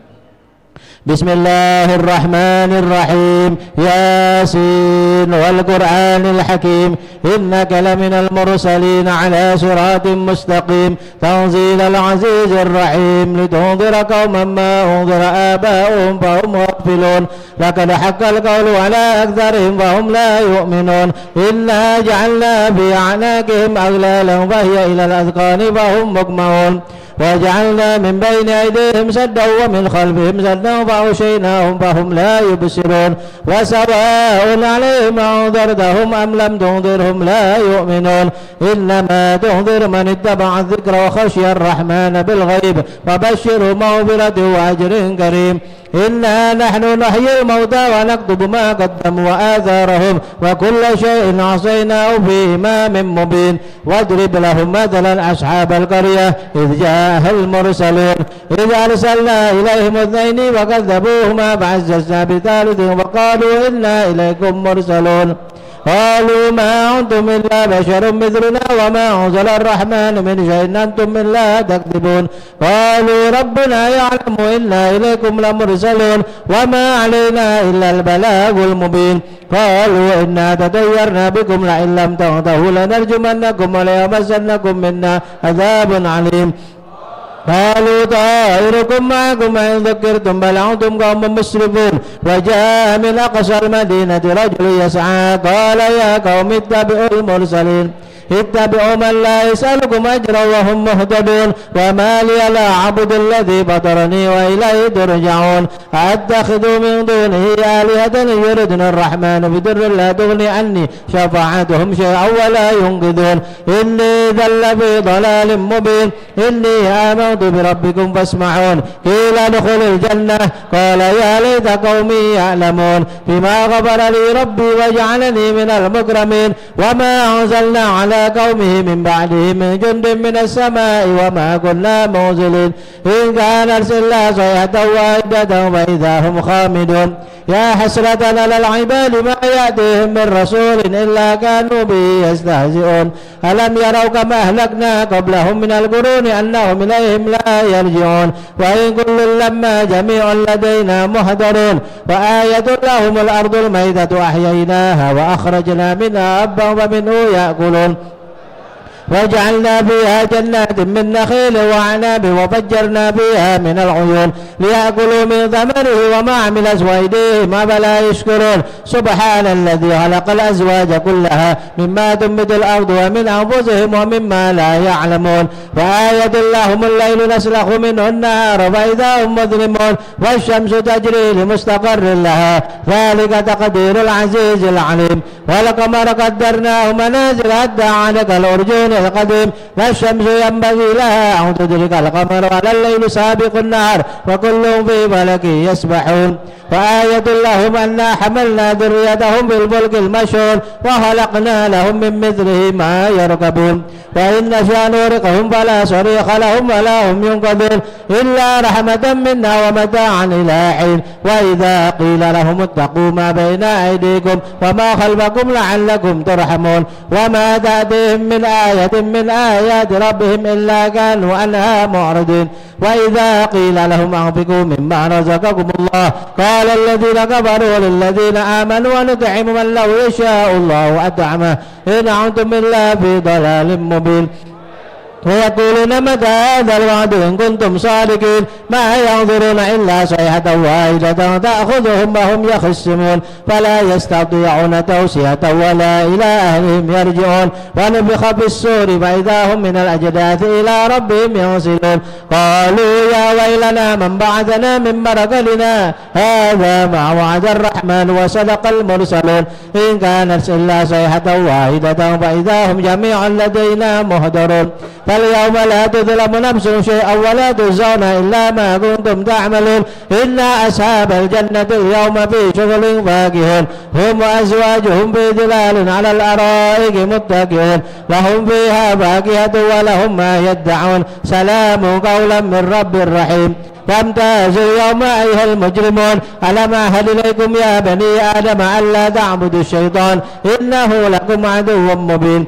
بسم الله الرحمن الرحيم. ياسين والقرآن الحكيم إنك لمن المرسلين على صراط مستقيم تنزيل العزيز الرحيم لتنذر قوما ما أنذر آباؤهم فهم غافلون لقد حق القول على أكثرهم فهم لا يؤمنون إنا جعلنا في أعناقهم أغلالا فهي إلى الأذقان فهم مقمحون وجعلنا من بين أيديهم سدا ومن خلفهم سدا فأغشيناهم فهم لا يبصرون وسواء عليهم أنذرتهم أم لم تنذرهم لا يؤمنون إنما تنذر من اتبع الذكر وخشي الرحمن بالغيب وبشره مغفرة وأجر كريم. إنا نحن نحيي الموتى ونكتب ما قدموا وآثارهم وكل شيء عصيناه في إمام مبين. واضرب لهم مثلا أصحاب القرية إذ جاءها المرسلون إذ أرسلنا إليهم اثنين وكذبوهما فعززنا بثالث وقالوا إنا إليكم مرسلون قالوا ما أنتم إلا بشر مثلنا وما أنزل الرحمن من شيء أنتم إلا تكذبون قالوا ربنا يعلم إنا إليكم لمرسلون وما علينا إلا البلاغ المبين قالوا إنا تطيرنا بكم لئن لم تنتهوا لنرجمنكم وليمسنكم منا عذاب عليم قالوا طائركم معكم إن ذكرتم بل أنتم قوم مسرفون. وجاء من أقصى المدينة رجل يسعى قال يا قوم اتبعوا المرسلين اتبعوا من لا يسألكم أجرا وهم مهتدون وما لي لا أعبد الذي فطرني وإليه ترجعون أتخذوا من دونه آلهة يردن الرحمن بضر لا تغني عني شفاعتهم شيئا ولا ينقذون إني ذل في ضلال مبين إني آمنت بربكم فاسمعون قيل ادخلوا الجنة قال يا ليت قومي يعلمون بما غفر لي ربي وجعلني من المكرمين وما أنزلنا على قومه من بعده من جند من السماء وما كنا منزلين إن كانت إلا صيحة واحدة فإذا هم خامدون يا حسرة على العباد ما يأتيهم من رسول إلا كانوا به يستهزئون ألم يروا كما أهلكنا قبلهم من القرون أنهم إليهم لا يرجعون وإن كل لما جميع لدينا محضرون وآية لهم الأرض الميتة أحييناها وأخرجنا منها حبا فمنه يأكلون وجعلنا فيها جنات من نخيل وعناب وفجرنا فيها من العيون ليأكلوا من ثمره وما عملت أيديهم أفلا يشكرون سبحان الذي خلق الأزواج كلها مما تنبت الأرض ومن أنفسهم ومما لا يعلمون وآية لهم الليل نسلخ منه النهار فإذا هم مظلمون والشمس تجري لمستقر لها ذلك تقدير العزيز العليم والقمر قدرناه منازل حتى عاد كالأرجون القديم والشمس ينبغي لها أن تدرك القمر ولا الليل سابق النهار وكل في فلك يسبحون وآية لهم أنا حملنا ذريتهم في الفلك المشحون وخلقنا لهم من مثله ما يركبون وإن نشأ نغرقهم فلا صريخ لهم ولا هم ينقذون إلا رحمة منا ومتاعا إلى حين وإذا قيل لهم اتقوا ما بين أيديكم وما خلفكم لعلكم ترحمون وما تأتيهم من آية من آيات ربهم إلا كانوا عنها معرضين وإذا قيل لهم أنفقوا مما رزقكم الله قال الذين كفروا للذين آمنوا ونطعم من لو يشاء الله أطعمه إن أنتم إلا في ضلال مبين ويقولون متى هذا الوعد إن كنتم صادقين ما ينظرون إلا صيحة واحدة تأخذهم وهم يخصمون فلا يستطيعون توصية ولا إلى أهلهم يرجعون ونفخ في الصور فإذا هم من الأجداث إلى ربهم ينسلون قالوا يا ويلنا من بعثنا من مرقدنا هذا ما وعد الرحمن وصدق المرسلون إن كانت إلا صيحة واحدة فإذا هم جميعا لدينا محضرون فاليوم لا تظلم نفس شيئا ولا تجزون إلا ما كنتم تعملون إن أصحاب الجنة اليوم في شغل فاكهون هم وأزواجهم في ظلال على الأرائك متكئون لهم فيها فاكهة ولهم ما يدعون سلام قولا من رب رحيم فامتازوا اليوم أيها المجرمون ألم أعهد إليكم يا بني آدم ألا تعبدوا الشيطان إنه لكم عدو مبين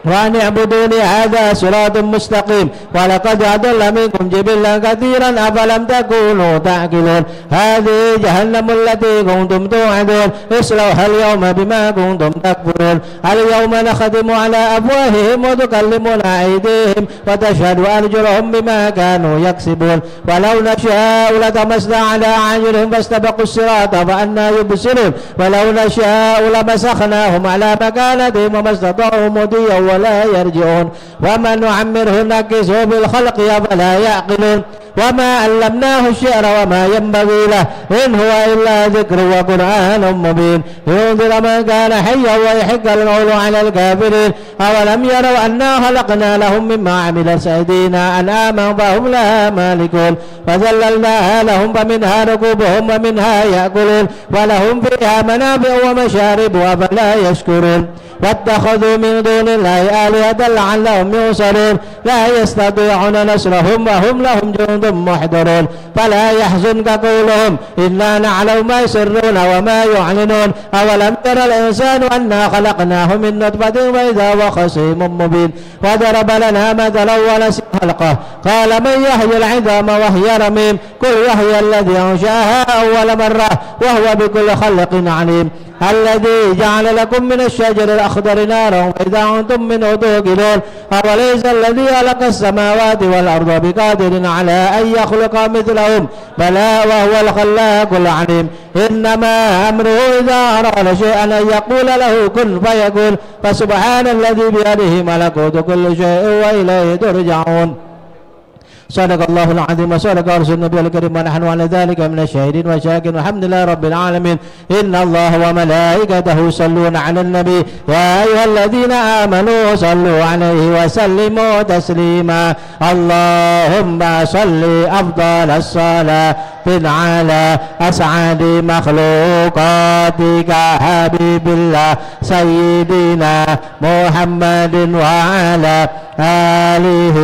وأن اعبدوني هذا صراط مستقيم ولقد أضل منكم جبلا كثيرا أفلم تكونوا تعقلون هذه جهنم التي كنتم توعدون اصلوها اليوم بما كنتم تكفرون اليوم نختم على أفواههم وتكلمنا أيديهم وتشهد أرجلهم بما كانوا يكسبون ولو نشاء لطمسنا على أعينهم فاستبقوا الصراط فأنى يبصرون ولو نشاء لمسخناهم على مكانتهم وما استطاعوا مضيا ولا يرجعون وما نعمره نكسه بالخلق أفلا يعقلون وما علمناه الشعر وما ينبغي له إن هو إلا ذكر وقرآن مبين ينذر من كان حيا ويحق القول على الكافرين أولم يروا أنا خلقنا لهم مما عملت أيدينا أنعاما فهم لها مالكون فذللناها لهم فمنها ركوبهم ومنها يأكلون ولهم فيها منافع ومشارب أفلا يشكرون واتخذوا من دون الله آلهة لعلهم ينصرون لا يستطيعون نصرهم وهم لهم جند محضرون فلا يحزنك قولهم إنا نعلم ما يسرون وما يعلنون أولم تر الإنسان أنا خلقناه من نطفة فإذا هو خصيم مبين وضرب لنا مثلا ونسي خلقه قال من يحيي العظام وهي رميم قل يحيي الذي أنشأها أول مرة وهو بكل خلق عليم الذي جعل لكم من الشجر الأخضر نارا فإذا أنتم منه توقدون أوليس الذي خلق السماوات والأرض بقادر على أن يخلق مثلهم بلى وهو الخلاق العليم إنما أمره إذا أراد شيئا أن يقول له كن فيكون فسبحان الذي بيده ملكوت كل شيء وإليه ترجعون صدق الله العظيم وصدق رسول النبي الكريم ونحن على ذلك من الشاهدين والشاكرين والحمد لله رب العالمين إن الله وملائكته يصلون على النبي يا أيها الذين آمنوا صلوا عليه وسلموا تسليما اللهم صل أفضل الصلاة على أسعد مخلوقاتك حبيب الله سيدنا محمد وعلى آله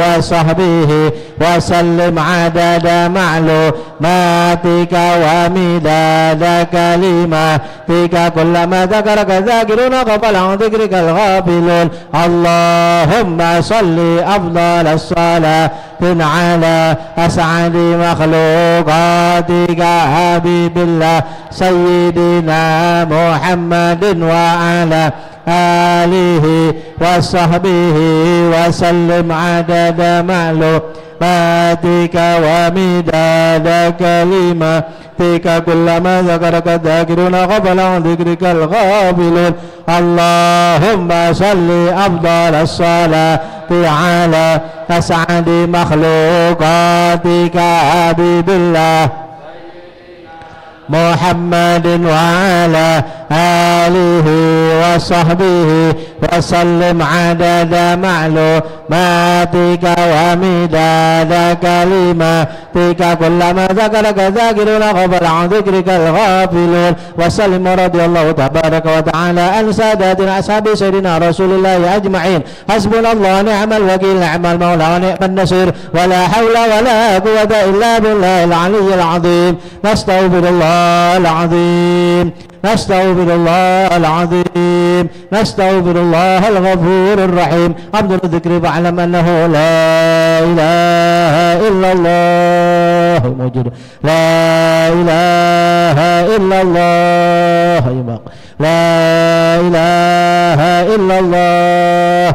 وصحبه وسلم عدد معلوماتك ومداد كلماتك كلما ذكرك الذاكرون قبل عن ذكرك الغافلون اللهم صل أفضل الصلاة على أسعد مخلوقاتك حبيب الله سيدنا محمد وعلى آله وصحبه وسلم عدد معلوماتك ومداد كلماتك كلما ذكرك الذاكرون غفل عن ذكرك الغافلون اللهم صل أفضل الصلاة على أسعد مخلوقاتك حبيب الله محمد وعلى آله وصحبه وسلم عدد معلوماتك ومداد كلماتك كلما ذكرك الذاكرون غفل عن ذكرك الغافلون وسلم رضي الله تبارك وتعالى عن ساداتنا أصحاب سيدنا رسول الله أجمعين حسبنا الله نعم الوكيل نعم المولى ونعم النصير ولا حول ولا قوة إلا بالله العلي العظيم نستغفر الله العظيم نستغفر الله العظيم نستغفر الله الغفور الرحيم عبد الذكر فاعلم أنه لا إله إلا الله موجود لا إله إلا الله لا إله إلا الله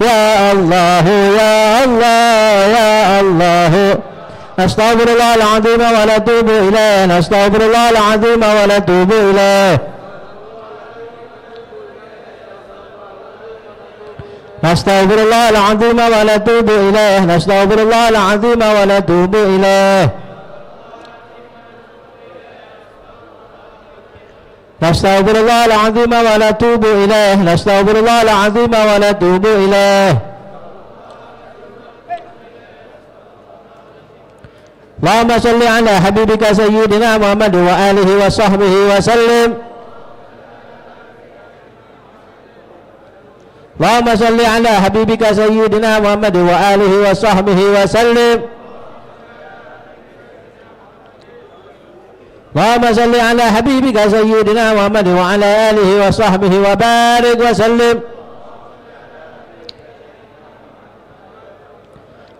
يا الله يا الله يا الله نستغفر الله العظيم ونتوب إليه نستغفر الله العظيم ونتوب إليه نستغفر الله العظيم ونتوب إليه نستغفر الله العظيم ونتوب إليه نستغفر الله العظيم ونتوب إليه نستغفر الله العظيم ونتوب إليه اللهم صل على حبيبك سيدنا محمد وآله وصحبه وسلم اللهم صل على حبيبك سيدنا محمد وآله وصحبه وسلم اللهم صل على حبيبك سيدنا محمد وعلى آله وصحبه وبارك وسلم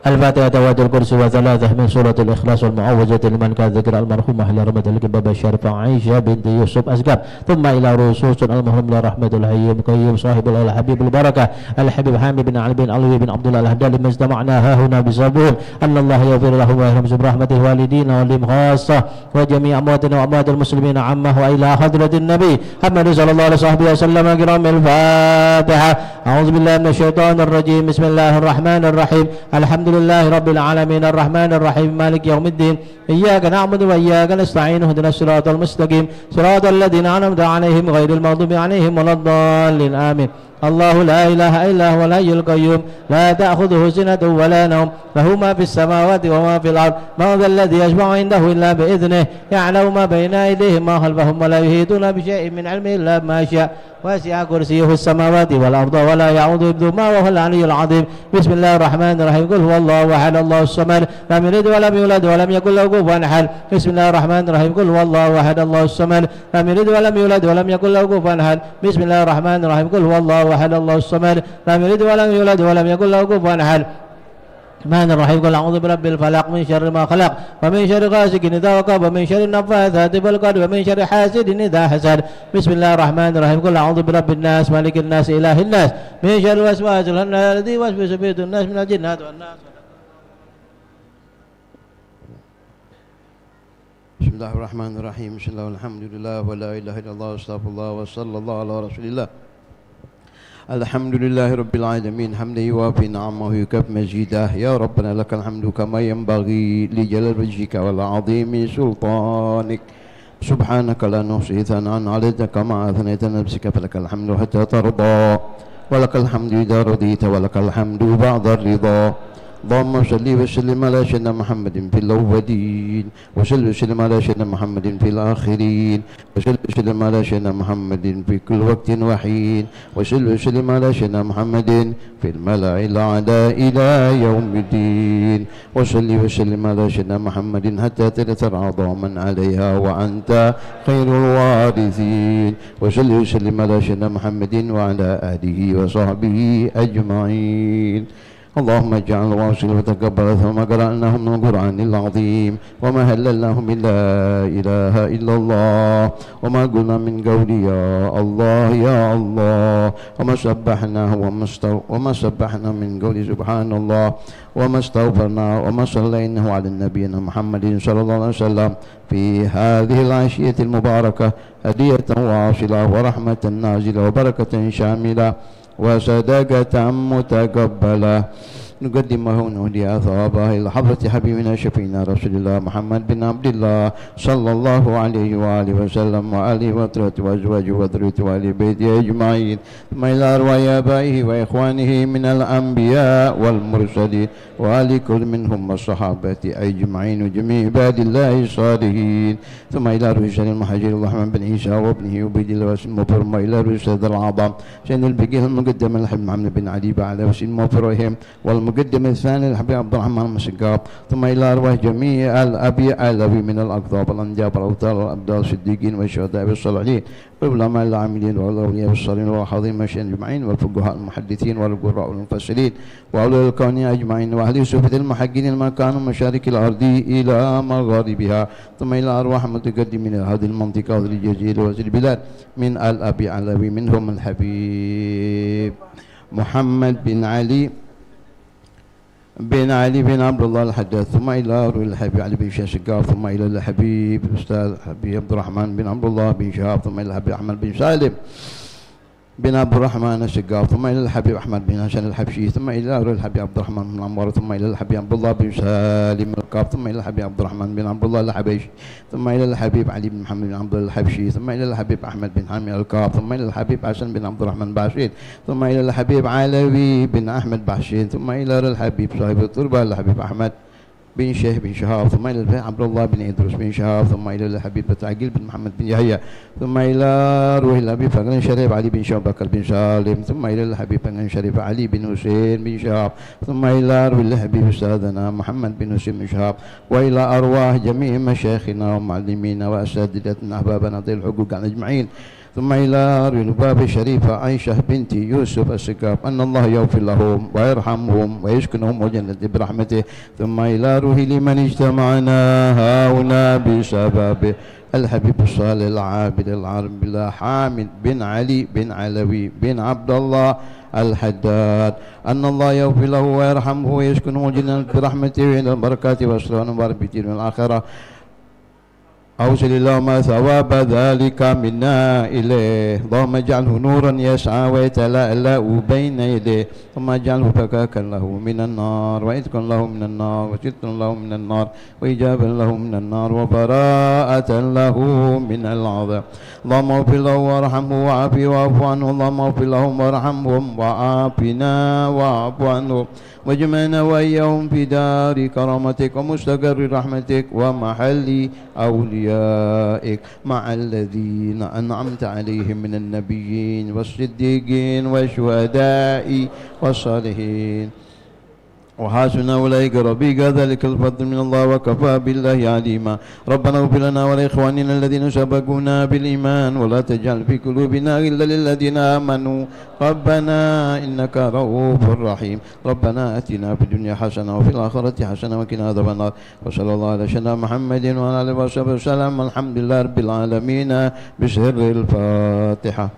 الفاتحة وآية الكرسي وثلاثة من سورة الإخلاص والمعوذة لمن كان ذكر المرحومة إلى رحمة الكباب الشريفة عائشة بنت يوسف أسقف ثم إلى رسوس المرحوم إلى رحمة الحي القيوم صاحب الحبيب البركة الحبيب حامد بن علي بن علوي بن عبد الله الهدالي ما اجتمعنا ها هنا بسببهم أن الله يغفر لهم ويرحمهم برحمته والدينا ولهم خاصة وجميع أمواتنا وأموات المسلمين عامة وإلى حضرة النبي محمد صلى الله عليه وصحبه وسلم كرام الفاتحة أعوذ بالله من الشيطان الرجيم بسم الله الرحمن الرحيم الحمد لله رب العالمين الرحمن الرحيم مالك يوم الدين إياك نعبد وإياك نستعين اهدنا الصراط المستقيم صراط الذين أنعمت عليهم غير المغضوب عليهم ولا الضالين آمين الله لا إله إلا هو الحي القيوم لا تأخذه سنة ولا نوم له ما في السماوات وما في الأرض من ذا الذي يشفع عنده إلا بإذنه يعلم ما بين أيديهم ما خلفهم ولا يحيطون بشيء من علمه إلا ما شاء وسع كرسيه السماوات والأرض ولا يعوض حفظهما وهو العلي العظيم بسم الله الرحمن الرحيم قل هو الله أحد الله الصمد لم يلد ولم يولد ولم يكن له كفوا أحد بسم الله الرحمن الرحيم قل هو الله أحد الله الصمد لم يلد ولم يولد ولم يكن له كفوا أحد بسم الله الرحمن الرحيم قل هو الله أحد الله الصمد لم يلد ولم يولد ولم يكن له كفوا أحد الرحمن الرحيم قل أعوذ برب الفلق من شر ما خلق ومن شر غاسق إذا وقب ومن شر النفاثات في العقد ومن شر حاسد إذا حسد بسم الله الرحمن الرحيم قل أعوذ برب الناس مالك الناس إله الناس من شر الوسواس الذي يوسوس في صدور الناس من الجنات والناس بسم الله الرحمن الرحيم بسم الله والحمد لله ولا إله إلا الله واستغفر الله وصلى الله على رسول الله الحمد لله رب العالمين حمدا يوافي نعمه ويكافئ مزيده يا ربنا لك الحمد كما ينبغي لجلال وجهك والعظيم سلطانك سبحانك لا نحصي ثناء عليك كما أثنيت نفسك فلك الحمد حتى ترضى ولك الحمد إذا رضيت ولك الحمد بعد الرضا اللهم صل وسلم على سيدنا محمد في الأولين وصل وسلم على سيدنا محمد في الآخرين وصل وسلم على سيدنا محمد في كل وقت وحين وصل وسلم على سيدنا محمد في الملأ الأعلى إلى يوم الدين وصل وسلم على سيدنا محمد حتى ترث عظاما عليها وأنت خير الوارثين وصل وسلم على سيدنا محمد وعلى آله وصحبه أجمعين اللهم اجعل واصل وتقبل ثم قرأناه من القرآن العظيم وما هللناه من لا إله إلا الله وما قلنا من قول يا الله يا الله وما سبحناه وما سبحنا من قول سبحان الله وما استغفرنا وما صليناه على نبينا محمد صلى الله عليه وسلم في هذه العشية المباركة هدية واصلة ورحمة نازلة وبركة شاملة وصدقة متقبلة نقدمه نهدي ثوابها إلى حضرة حبيبنا شفينا رسول الله محمد بن عبد الله صلى الله عليه وآله وسلم وآله وأسرته وأزواجه وذريته وآل بيته أجمعين ثم إلى أرواح آبائه وإخوانه من الأنبياء والمرسلين وآل كل منهم والصحابة أجمعين وجميع عباد الله الصالحين ثم إلى روح سيد المهاجر الرحمن بن عيسى وابنه عبيد الله وسلم وفرما إلى روح سيد العظام سيد البقيه المقدم الحبيب محمد بن علي بعلى وسلم وفرهم والمقدم الثاني الحبيب عبد الرحمن المسقاب ثم إلى أرواح جميع الأبي من الأقطاب والأنجاب والأوتار والأبدال الصديقين والشهداء والصالحين والعلماء العاملين والأولياء والصالحين والحاضرين والشيخين أجمعين والفقهاء المحدثين والقراء والمفسرين وأولياء الكون أجمعين وأهل صفة المحقين المكان مشارك الأرض إلى مغاربها ثم إلى أرواح متقدمين هذه المنطقة وذي الجزيرة وذي البلاد من الأبي علوي منهم الحبيب محمد بن علي بن عبد الله الحداد، ثم إلى روح الحبيب علي بن شاشقاف، ثم إلى الحبيب الأستاذ حبيب عبد الرحمن بن عبد الله بن شهاب، ثم إلى الحبيب أحمد بن سالم بن عبد الرحمن الشقاف، ثم إلى الحبيب أحمد بن حسن الحبشي، ثم إلى روح الحبيب عبد الرحمن بن عمار، ثم إلى الحبيب عبد الله بن سالم القاف، ثم إلى الحبيب عبد الرحمن بن عبد الله الحبيشي، ثم إلى الحبيب علي بن محمد بن عبد الله الحبشي، ثم إلى الحبيب أحمد بن حامد القاف، ثم إلى الحبيب حسن بن عبد الرحمن باشير، ثم إلى الحبيب علوي بن أحمد باشير، ثم إلى الحبيب صاحب التربة الحبيب أحمد بن شيخ بن شهاب، ثم إلى الحبيب عبد الله بن إدريس بن شهاب، ثم إلى الحبيب بتعقيل بن محمد بن يحيى، ثم إلى روح الحبيب فقرن شريف علي بن شهاب بكر بن سالم، ثم إلى الحبيب فقرن شريف علي بن حسين بن شهاب، ثم إلى روح الحبيب أستاذنا محمد بن حسين بن شهاب، وإلى أرواح جميع مشايخنا ومعلمينا وأساتذتنا أحبابنا ذي الحقوق أجمعين، ثم إلى رباب الشريفة عائشة بنت يوسف السقاف أن الله يغفر لهم ويرحمهم ويسكنهم وجنة برحمته، ثم إلى روح لمن اجتمعنا هنا بسبب الحبيب الصالح العابد العارف بالله حامد بن علي بن علوي بن عبد الله الحداد أن الله يغفر له ويرحمه ويسكنه وجنة برحمته وإلى البركات والسلام والبركة والآخرة. أوصل اللهم ثواب ذلك منا إليه، اللهم اجعله نورا يسعى ويتلألأ بين يديه، ثم اجعله فكاكا له من النار وإتقا له من النار وسترا له من النار وإجابا له من النار وبراءة له من العذاب. اللهم اغفر له وارحمه وعافه واعف عنه، اللهم اغفر لهم وارحمهم وعافنا واعف عنهم واجمعنا وإياهم في دار كرامتك ومستقر رحمتك ومحل أوليائك مع الذين أنعمت عليهم من النبيين والصديقين والشهداء والصالحين وحسن أولئك رفيقا، ذلك الفضل من الله وكفى بالله عليما. ربنا اغفر لنا ولإخواننا الذين سبقونا بالإيمان ولا تجعل في قلوبنا غلا للذين آمنوا ربنا إنك رؤوف رحيم. ربنا آتنا في الدنيا حسنة وفي الآخرة حسنة وقنا عذاب النار. وصلى الله على سيدنا محمد وعلى آله وصحبه وسلم. الحمد لله رب العالمين بسر الفاتحة.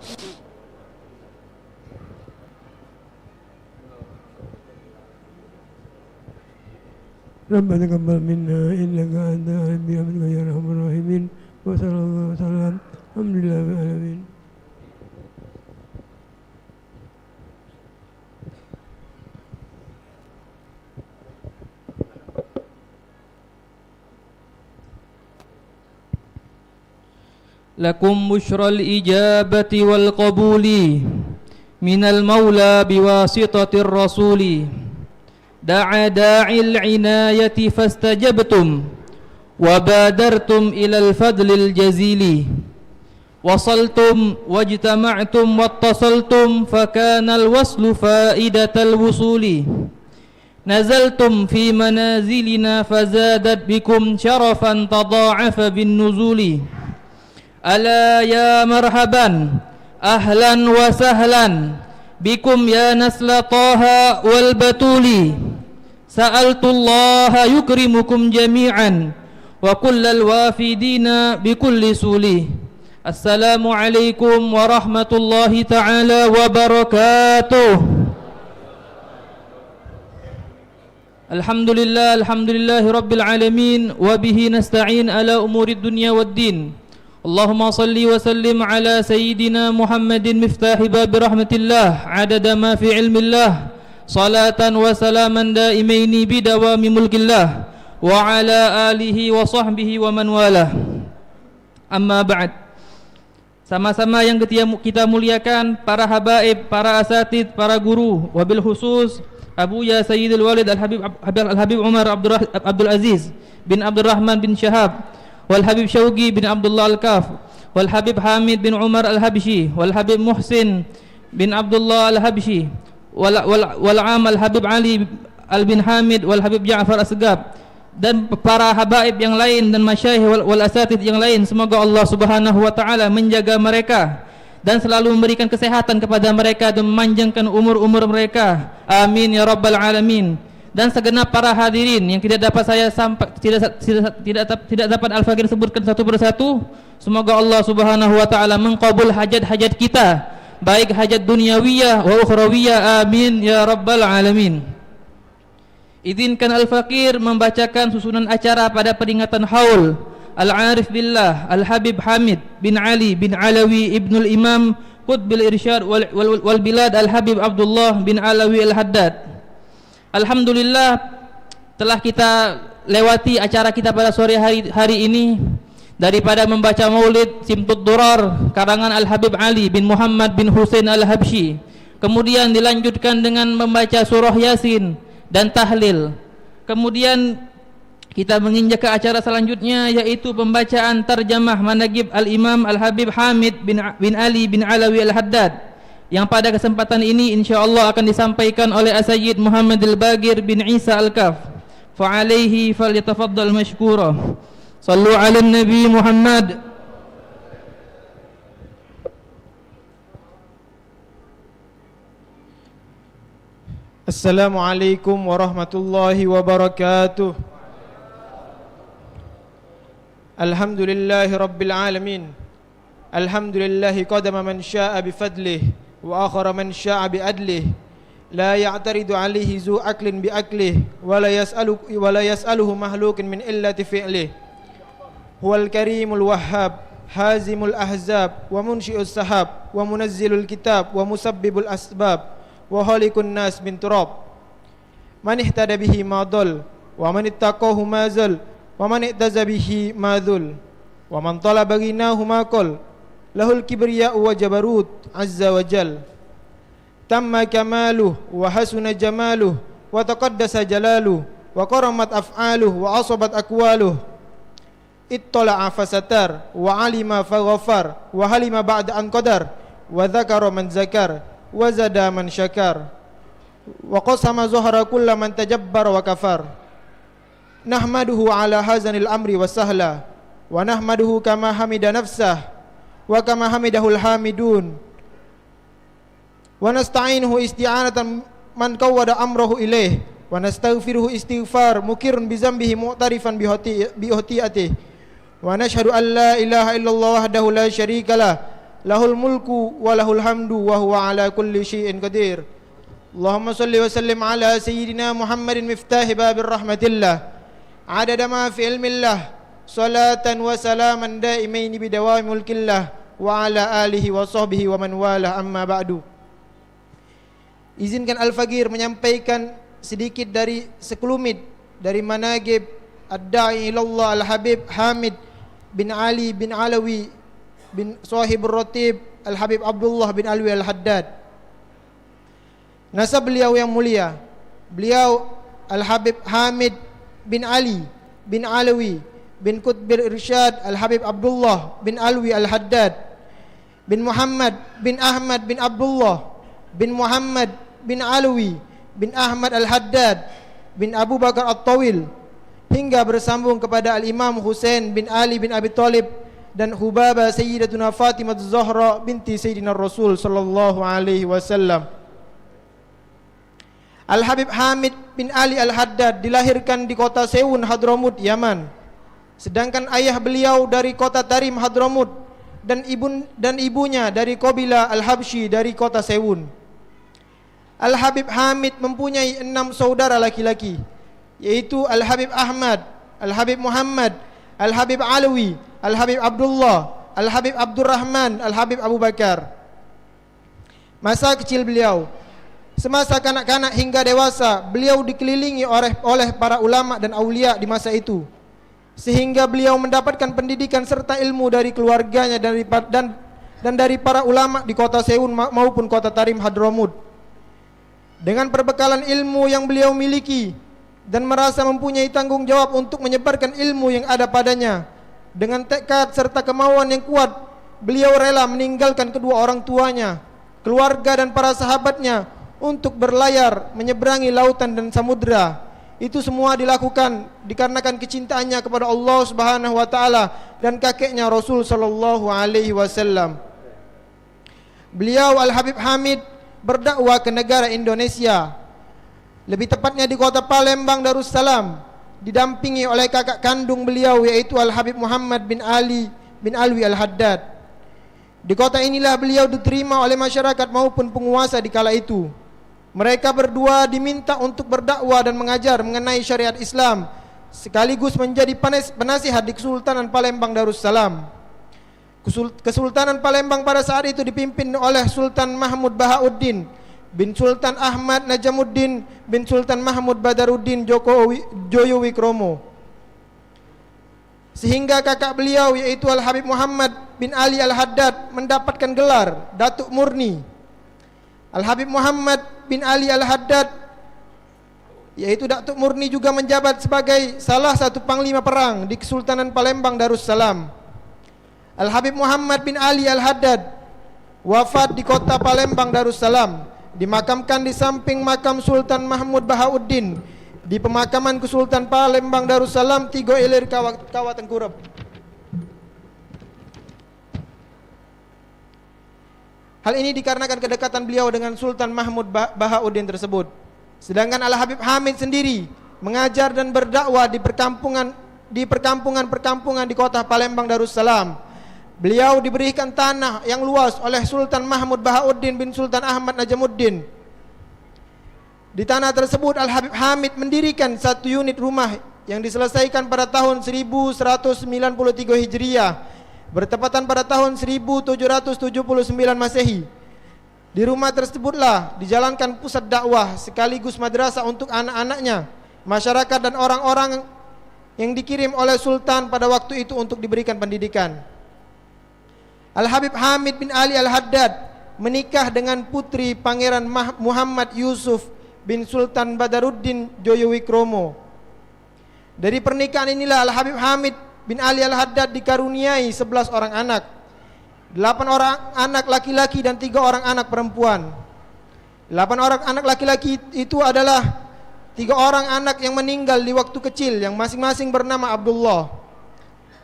ربنا تقبل منا إنك أنت العليم بحمدك يا أرحم الراحمين. وصلى الله وسلم. الحمد لله رب العالمين. لكم بشرى الإجابة والقبول من المولى بواسطة الرسول. دعا داعي العناية فاستجبتم وبادرتم إلى الفضل الجزيل. وصلتم واجتمعتم واتصلتم فكان الوصل فائدة الوصول. نزلتم في منازلنا فزادت بكم شرفا تضاعف بالنزول. ألا يا مرحبا أهلا وسهلا بكم يا نسل طه والبتول. سألت الله يكرمكم جميعا وكل الوافدين بكل سول. السلام عليكم ورحمة الله تعالى وبركاته. الحمد لله رب العالمين وبه نستعين على أمور الدنيا والدين. اللهم صل وسلم على سيدنا محمد مفتاح باب رحمة الله عدد ما في علم الله صلاة وسلاما دائمين بدوام ملك الله وعلى آله وصحبه ومن والاه. Amma ba'd. Sama-sama yang kita muliakan para habaib, para asatid, para guru, wabil khusus Abuya Sayyidul Walid Al-Habib Umar Abdul Aziz bin Abdul Rahman bin Shahab, wal Habib Syauqi bin Abdullah Al-Kaf, wal Habib Hamid bin Umar Al-Habshi, wal Habib Muhsin bin Abdullah Al-Habshi, wal Am Al-Habib Ali Al-bin Hamid, wal Habib Ja'far As-Segab, dan para habaib yang lain dan masyayikh wal asatid yang lain. Semoga Allah Subhanahu wa taala menjaga mereka dan selalu memberikan kesehatan kepada mereka dan memanjangkan umur-umur mereka. Amin ya rabbal alamin. Dan segenap para hadirin yang tidak dapat saya tidak dapat Al-Fakir sebutkan satu persatu. Semoga Allah Subhanahu wa taala mengqabul hajat-hajat kita baik hajat dunyawiyah wa ukhrawiyah, amin ya rabbal alamin. Izinkan Al-Faqir membacakan susunan acara pada peringatan haul Al-Arif Billah Al-Habib Hamid bin Ali bin Alawi Ibnul Imam Qutbil Irsyad wal Bilad Al-Habib Abdullah bin Alawi Al-Haddad. Alhamdulillah telah kita lewati acara kita pada sore hari ini, daripada membaca maulid Simtud Durar karangan Al-Habib Ali bin Muhammad bin Husain Al-Habsyi, kemudian dilanjutkan dengan membaca surah Yasin dan tahlil. Kemudian kita menginjak ke acara selanjutnya, yaitu pembacaan tarjamah manaqib Al-Imam Al-Habib Hamid bin Ali bin Alawi Al-Haddad, yang pada kesempatan ini insyaallah akan disampaikan oleh As-Sayyid Muhammad Al-Bagir bin Isa Al-Kaf. Fa'alaihi falyatafaddal mashkura. Sallu ala Nabi Muhammad. Assalamualaikum warahmatullahi wabarakatuh. Alhamdulillahi rabbil alamin. Alhamdulillahi qadama man syaa bifadlih wa akhara man syaa biadlih. La ya'taridu alaihi zu aklin biaklih wa la yas'aluhu mahlukin min illati fi'lih. Huwal karimul wahhab hazimul ahzab wa munsyi'us sahab wa munazzilul kitab wa musabbibul asbab wa khalikun nas min turab. Man ihtada bihi ma dhal wa man ittaqahu ma zal wa man i'taza bihi ma dhul wa man talaba ghinahu ma qal lahul kibriya'u wa jabarut azza wa jal. Tamma kamaluh wa hasuna jamaluh wa taqaddasa jalaluh wa karamat af'aluh wa asabat aqwaluh. Ittala'a fasatar wa alima faghafar wa halima ba'da an qadar wa dzakara man zakar wa zada man syakar wa qasama zuhra kulla man tajabbara wa kafar. Nahmaduhu ala hazanil amri wa sahla wa nahmaduhu kama hamida nafsah wa kama hamidahul hamidun wa nasta'inuhu isti'anatan man qawwada amrahu ilaih wa nastaghfiruhu istighfar mukirun bi zambihi mu'tarifan bi ihtiatihi wa nashhadu an la ilaha illallah wahdahu la syarika lah lahul mulku wa lahul hamdu wa huwa ala kulli syai'in qadir. Allahumma salli wa sallim ala sayyidina Muhammadin miftahi babir rahmatillah adada ma fi ilmillah salatan wa salaman daimaini bidawami mulkillah wa ala alihi wa sahbihi wa man wala, amma ba'du. Izinkan Al-Faqir menyampaikan sedikit dari sekelumit dari manaqib ad-da'i ilallah Al-Habib Hamid bin Ali bin Alawi bin Sahibur Ratib Al-Habib Abdullah bin Alwi Al-Haddad. Nasab beliau yang mulia, beliau Al-Habib Hamid bin Ali bin Alawi bin Qutbil Irsyad Al-Habib Abdullah bin Alwi Al-Haddad bin Muhammad bin Ahmad bin Abdullah bin Muhammad bin Alawi bin Ahmad Al-Haddad bin Abu Bakar At-Tawil, hingga bersambung kepada Al-Imam Husain bin Ali bin Abi Thalib dan Hubaba Sayyidatuna Fatimah Az-Zahra binti Sayyidina Rasul sallallahu alaihi wasallam. Al-Habib Hamid bin Ali Al-Haddad dilahirkan di kota Sewun, Hadramut, Yaman. Sedangkan ayah beliau dari kota Tarim, Hadramut, dan ibunya dari kabilah Al-Habsyi dari kota Sewun. Al-Habib Hamid mempunyai 6 saudara laki-laki, yaitu Al-Habib Ahmad, Al-Habib Muhammad, Al-Habib Alawi, Al-Habib Abdullah, Al-Habib Abdurrahman, Al-Habib Abu Bakar. Masa kecil beliau, semasa kanak-kanak hingga dewasa, beliau dikelilingi oleh para ulama dan aulia di masa itu, sehingga beliau mendapatkan pendidikan serta ilmu dari keluarganya dan dari para ulama di kota Sewun maupun kota Tarim, Hadramut. Dengan perbekalan ilmu yang beliau miliki dan merasa mempunyai tanggung jawab untuk menyebarkan ilmu yang ada padanya, dengan tekad serta kemauan yang kuat, beliau rela meninggalkan kedua orang tuanya, keluarga dan para sahabatnya untuk berlayar menyeberangi lautan dan samudra. Itu semua dilakukan dikarenakan kecintaannya kepada Allah Subhanahu wa taala dan kakeknya Rasul sallallahu alaihi wasallam. Beliau Al-Habib Hamid berdakwah ke negara Indonesia, lebih tepatnya di kota Palembang Darussalam, didampingi oleh kakak kandung beliau yaitu Al-Habib Muhammad bin Ali bin Alwi Al-Haddad. Di kota inilah beliau diterima oleh masyarakat maupun penguasa di kala itu. Mereka berdua diminta untuk berdakwah dan mengajar mengenai syariat Islam, sekaligus menjadi penasihat di Kesultanan Palembang Darussalam. Kesultanan Palembang pada saat itu dipimpin oleh Sultan Mahmud Bahauddin bin Sultan Ahmad Najamuddin bin Sultan Mahmud Badaruddin Joyowikromo, sehingga kakak beliau yaitu Al-Habib Muhammad bin Ali Al-Haddad mendapatkan gelar Datuk Murni. Al-Habib Muhammad bin Ali Al-Haddad yaitu Datuk Murni juga menjabat sebagai salah satu panglima perang di Kesultanan Palembang Darussalam. Al-Habib Muhammad bin Ali Al-Haddad wafat di kota Palembang Darussalam, dimakamkan di samping makam Sultan Mahmud Bahauddin di pemakaman Kesultanan Palembang Darussalam, Tigo Ilir, Kawah Tengkurep. Hal ini dikarenakan kedekatan beliau dengan Sultan Mahmud Bahauddin tersebut. Sedangkan Al-Habib Hamid sendiri mengajar dan berdakwah di perkampungan di kota Palembang Darussalam. Beliau diberikan tanah yang luas oleh Sultan Mahmud Bahauddin bin Sultan Ahmad Najamuddin. Di tanah tersebut Al-Habib Hamid mendirikan satu unit rumah yang diselesaikan pada tahun 1193 Hijriah, bertepatan pada tahun 1779 Masehi. Di rumah tersebutlah dijalankan pusat dakwah sekaligus madrasah untuk anak-anaknya, masyarakat dan orang-orang yang dikirim oleh Sultan pada waktu itu untuk diberikan pendidikan. Al-Habib Hamid bin Ali Al-Haddad menikah dengan putri Pangeran Muhammad Yusuf bin Sultan Badaruddin Joyowikromo. Dari pernikahan inilah Al-Habib Hamid bin Ali Al-Haddad dikaruniai 11 orang anak, 8 orang anak laki-laki dan 3 orang anak perempuan. 8 orang anak laki-laki itu adalah 3 orang anak yang meninggal di waktu kecil yang masing-masing bernama Abdullah.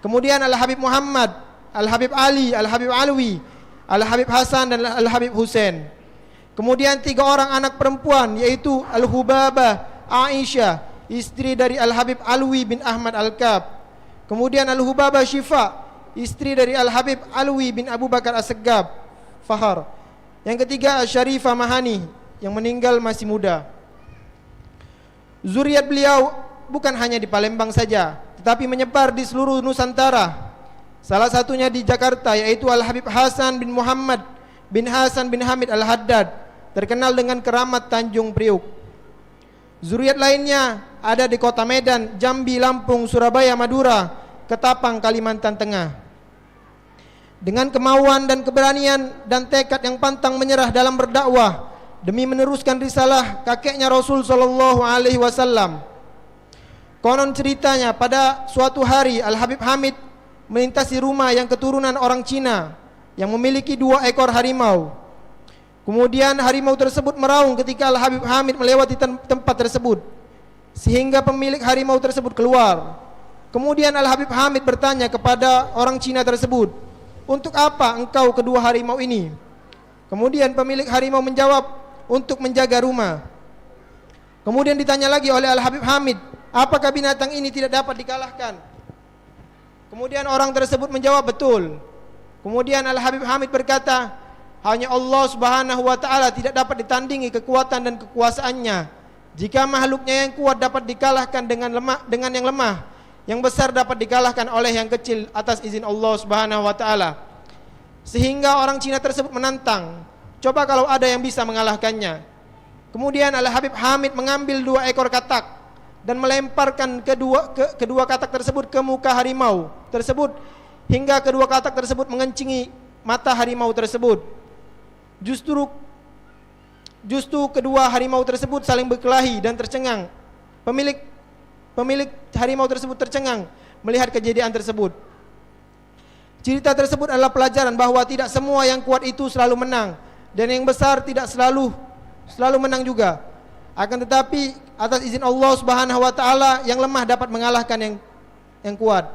Kemudian Al-Habib Muhammad, Al-Habib Ali, Al-Habib Alwi, Al-Habib Hasan dan Al-Habib Husain. Kemudian 3 orang anak perempuan yaitu Al-Hubabah Aisyah, istri dari Al-Habib Alwi bin Ahmad Al-Kab. Kemudian Al-Hubabah Syifa, istri dari Al-Habib Alwi bin Abu Bakar As-Seggab Fahar. Yang ketiga Syarifah Mahani yang meninggal masih muda. Zuriat beliau bukan hanya di Palembang saja, tetapi menyebar di seluruh Nusantara. Salah satunya di Jakarta yaitu Al-Habib Hasan bin Muhammad bin Hasan bin Hamid Al-Haddad, terkenal dengan keramat Tanjung Priuk. Zuriat lainnya ada di kota Medan, Jambi, Lampung, Surabaya, Madura, Ketapang, Kalimantan Tengah. Dengan kemauan dan keberanian dan tekad yang pantang menyerah dalam berdakwah demi meneruskan risalah kakeknya Rasul sallallahu alaihi wasallam. Konon ceritanya pada suatu hari Al-Habib Hamid melintasi rumah yang keturunan orang Cina yang memiliki 2 ekor harimau. Kemudian harimau tersebut meraung ketika Al-Habib Hamid melewati tempat tersebut, sehingga pemilik harimau tersebut keluar. Kemudian Al-Habib Hamid bertanya kepada orang Cina tersebut, "Untuk apa engkau kedua harimau ini?" Kemudian pemilik harimau menjawab, "Untuk menjaga rumah." Kemudian ditanya lagi oleh Al-Habib Hamid, "Apakah binatang ini tidak dapat dikalahkan?" Kemudian orang tersebut menjawab, "Betul." Kemudian Al-Habib Hamid berkata, "Hanya Allah Subhanahu wa taala tidak dapat ditandingi kekuatan dan kekuasaannya. Jika makhluknya yang kuat dapat dikalahkan dengan yang lemah, yang besar dapat dikalahkan oleh yang kecil atas izin Allah Subhanahu wa taala." Sehingga orang Cina tersebut menantang, "Coba kalau ada yang bisa mengalahkannya." Kemudian Al-Habib Hamid mengambil 2 ekor katak dan melemparkan kedua katak tersebut ke muka harimau tersebut hingga kedua katak tersebut mengencingi mata harimau tersebut. Justru kedua harimau tersebut saling berkelahi dan tercengang. Pemilik harimau tersebut tercengang melihat kejadian tersebut. Cerita tersebut adalah pelajaran bahwa tidak semua yang kuat itu selalu menang, dan yang besar tidak selalu menang juga. Akan tetapi atas izin Allah Subhanahu wa taala yang lemah dapat mengalahkan yang kuat.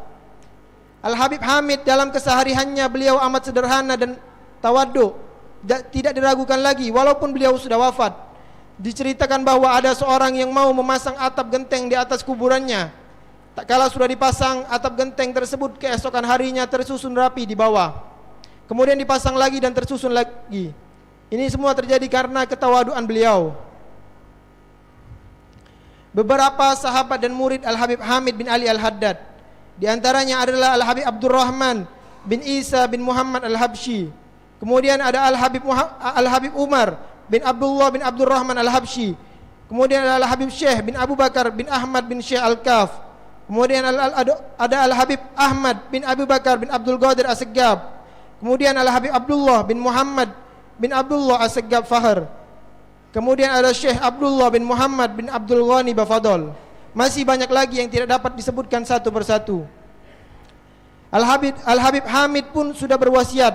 Al-Habib Hamid dalam kesehariannya beliau amat sederhana dan tawadhu, tidak diragukan lagi walaupun beliau sudah wafat. Diceritakan bahwa ada seorang yang mau memasang atap genteng di atas kuburannya. Tak kala sudah dipasang atap genteng tersebut, keesokan harinya tersusun rapi di bawah. kemudian dipasang lagi dan tersusun lagi. Ini semua terjadi karena ketawaduan beliau. Beberapa sahabat dan murid Al-Habib Hamid bin Ali Al-Haddad, di antaranya adalah Al-Habib Abdurrahman bin Isa bin Muhammad Al-Habsyi. Kemudian ada Al-Habib Umar bin Abdullah bin Abdurrahman Al-Habsyi. Kemudian ada Al-Habib Syekh bin Abu Bakar bin Ahmad bin Syekh Al-Kaf. Kemudian ada Al-Habib Ahmad bin Abu Bakar bin Abdul Qadir As-Segab. Kemudian Al-Habib Abdullah bin Muhammad bin Abdullah As-Segab Fahar. Kemudian ada Syekh Abdullah bin Muhammad bin Abdul Ghani Bafadol. Masih banyak lagi yang tidak dapat disebutkan satu persatu. Al-Habib Hamid pun sudah berwasiat,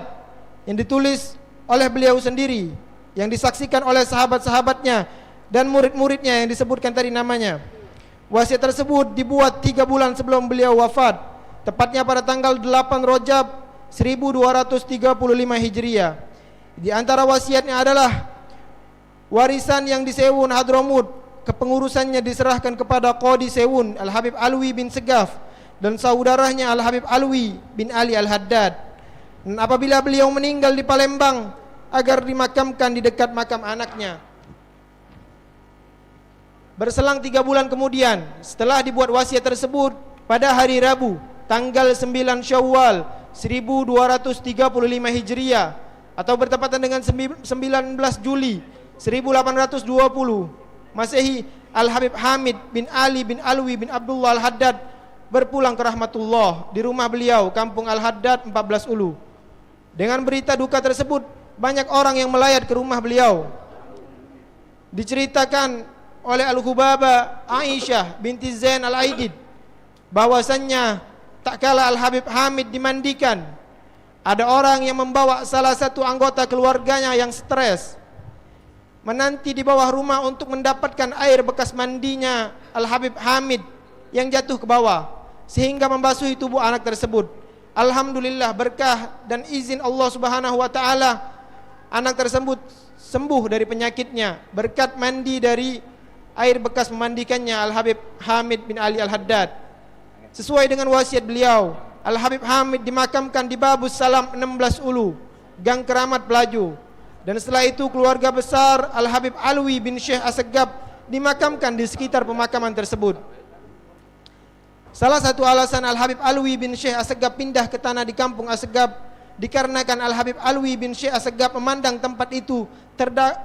yang ditulis oleh beliau sendiri, yang disaksikan oleh sahabat-sahabatnya dan murid-muridnya yang disebutkan tadi namanya. Wasiat tersebut dibuat 3 bulan sebelum beliau wafat, tepatnya pada tanggal 8 Rajab 1235 Hijriah. Di antara wasiatnya adalah warisan yang di Sewun Hadramut, kepengurusannya diserahkan kepada Qadi Sewun Al-Habib Alwi bin Segaf dan saudaranya Al-Habib Alwi bin Ali Al-Haddad. Dan apabila beliau meninggal di Palembang, agar dimakamkan di dekat makam anaknya. Berselang 3 bulan kemudian, setelah dibuat wasiat tersebut, pada hari Rabu tanggal 9 Syawal 1235 Hijriah atau bertepatan dengan 19 Juli 1820 Masehi, Al-Habib Hamid bin Ali bin Alwi bin Abdullah Al-Haddad berpulang ke rahmatullah di rumah beliau, Kampung Al-Haddad 14 Ulu. Dengan berita duka tersebut, banyak orang yang melayat ke rumah beliau. Diceritakan oleh Al-Hubaba Aisyah binti Zain Al-Aidid bahwasannya tak kala Al-Habib Hamid dimandikan, ada orang yang membawa salah satu anggota keluarganya yang stres menanti di bawah rumah untuk mendapatkan air bekas mandinya Al-Habib Hamid yang jatuh ke bawah sehingga membasuhi tubuh anak tersebut. Alhamdulillah, berkah dan izin Allah Subhanahu wa taala, anak tersebut sembuh dari penyakitnya berkat mandi dari air bekas memandikannya Al-Habib Hamid bin Ali Al-Haddad. Sesuai dengan wasiat beliau, Al-Habib Hamid dimakamkan di Babus Salam 16 Ulu, Gang Keramat Pelaju. Dan setelah itu keluarga besar Al-Habib Alwi bin Syekh As-Segab dimakamkan di sekitar pemakaman tersebut. Salah satu alasan Al-Habib Alwi bin Syekh As-Segab pindah ke tanah di Kampung As-Segab dikarenakan Al-Habib Alwi bin Syekh As-Segab memandang tempat itu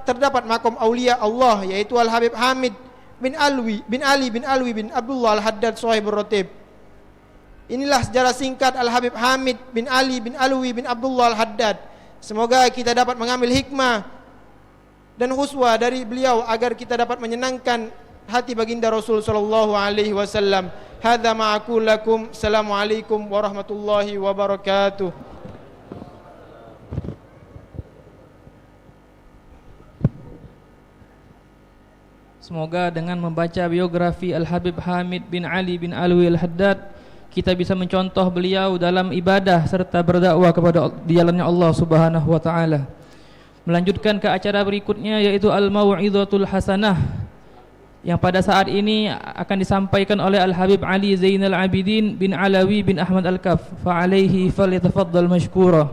terdapat makom aulia Allah, yaitu Al-Habib Hamid bin Ali bin Alwi bin Abdullah Al-Haddad Sahibur Ratib. Inilah sejarah singkat Al-Habib Hamid bin Ali bin Alwi bin Abdullah Al-Haddad. Semoga kita dapat mengambil hikmah dan huswah dari beliau agar kita dapat menyenangkan hati baginda Rasul sallallahu alaihi wasallam. Hadza ma aqul lakum. Assalamualaikum warahmatullahi wabarakatuh. Semoga dengan membaca biografi Al-Habib Hamid bin Ali bin Alwi Al-Haddad, kita bisa mencontoh beliau dalam ibadah serta berdakwah kepada di jalannya Allah Subhanahu wa taala. Melanjutkan ke acara berikutnya, yaitu Al-Mau'izatul Hasanah, yang pada saat ini akan disampaikan oleh Al-Habib Ali Zainal Abidin bin Alawi bin Ahmad Al-Kaf. Fa alaihi falyatafaddal mashkura.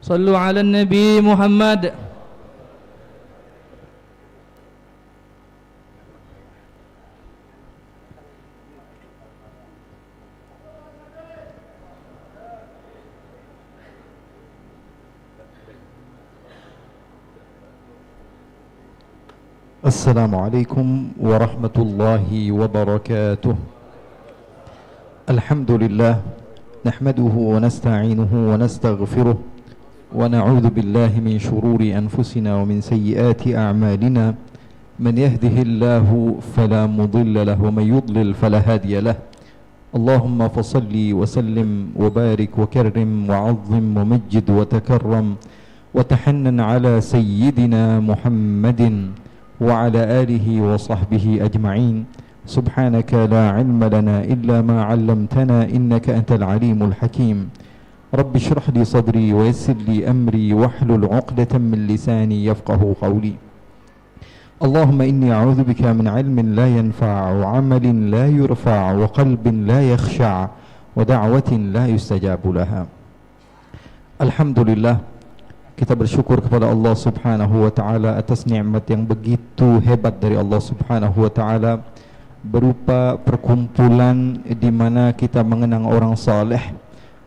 Sallu ala Nabi Muhammad. السلام عليكم ورحمة الله وبركاته. الحمد لله نحمده ونستعينه ونستغفره ونعوذ بالله من شرور أنفسنا ومن سيئات أعمالنا. من يهده الله فلا مضل له ومن يضلل فلا هادي له. اللهم فصل وسلم وبارك وكرم وعظم ومجد وتكرم وتحنن على سيدنا محمد وعلى آله وصحبه أجمعين. سبحانك لا علم لنا إلا ما علمتنا إنك أنت العليم الحكيم. رب اشرح لي صدري ويسر لي أمري واحلل عقدة من لساني يفقه قولي. اللهم إني أعوذ بك من علم لا ينفع وعمل لا يرفع وقلب لا يخشع ودعوة لا يستجاب لها. Alhamdulillah, kita bersyukur kepada Allah Subhanahu wa taala atas nikmat yang begitu hebat dari Allah Subhanahu wa taala berupa perkumpulan di mana kita mengenang orang saleh,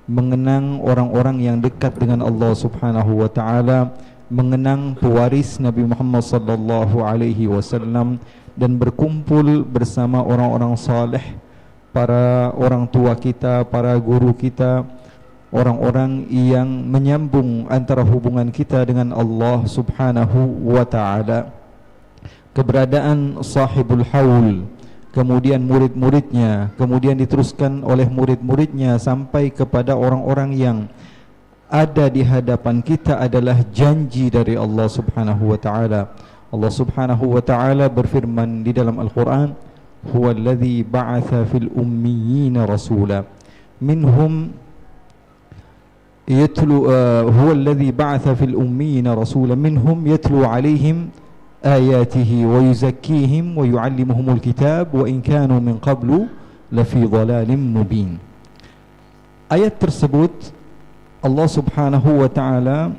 mengenang orang-orang yang dekat dengan Allah Subhanahu wa taala, mengenang pewaris Nabi Muhammad sallallahu alaihi wasallam dan berkumpul bersama orang-orang saleh, para orang tua kita, para guru kita, orang-orang yang menyambung antara hubungan kita dengan Allah Subhanahu wa taala. Keberadaan sahibul haul, kemudian murid-muridnya, kemudian diteruskan oleh murid-muridnya sampai kepada orang-orang yang ada di hadapan kita adalah janji dari Allah Subhanahu wa taala. Allah Subhanahu wa taala berfirman di dalam Al-Qur'an, "Huwallazi ba'atsa fil ummiyina rasula minhum يتلو هو الذي بعث في الأميين رسولا منهم يتلو عليهم آياته ويزكيهم ويعلمهم الكتاب وإن كانوا من قبل لفي ضلال مبين." Ayat tersebut Allah Subhanahu wa taala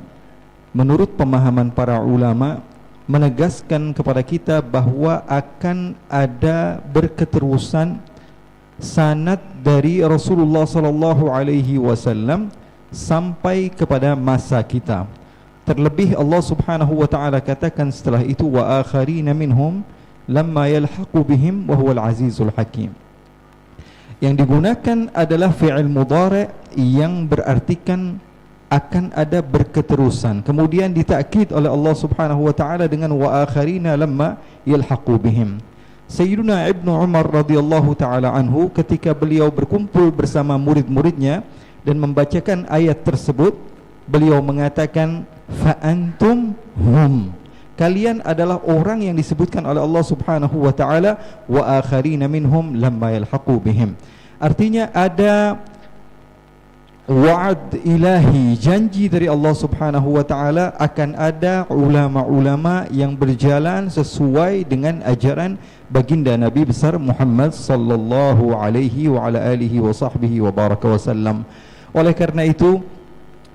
menurut pemahaman para ulama menegaskan kepada kita bahwa akan ada berketerusan sanad dari Rasulullah sallallahu alaihi wasallam sampai kepada masa kita. Terlebih Allah Subhanahu wa taala katakan setelah itu, wa akharina minhum lamma yalhaqu bihim wa huwal azizul hakim. Yang digunakan adalah fi'il mudhari' yang berartikan akan ada berketerusan, kemudian ditakkid oleh Allah Subhanahu wa taala dengan wa akharina lamma yalhaqu bihim. Sayyiduna Ibnu Umar radhiyallahu taala anhu ketika beliau berkumpul bersama murid-muridnya dan membacakan ayat tersebut, beliau mengatakan fa antum hum, kalian adalah orang yang disebutkan oleh Allah Subhanahu wa taala wa akharina minhum lamma yalhaqu bihim. Artinya ada wa'ad ilahi, janji dari Allah Subhanahu wa taala akan ada ulama-ulama yang berjalan sesuai dengan ajaran baginda Nabi besar Muhammad sallallahu alaihi wa ala alihi wa sahbihi wa baraka wasallam. Oleh karena itu,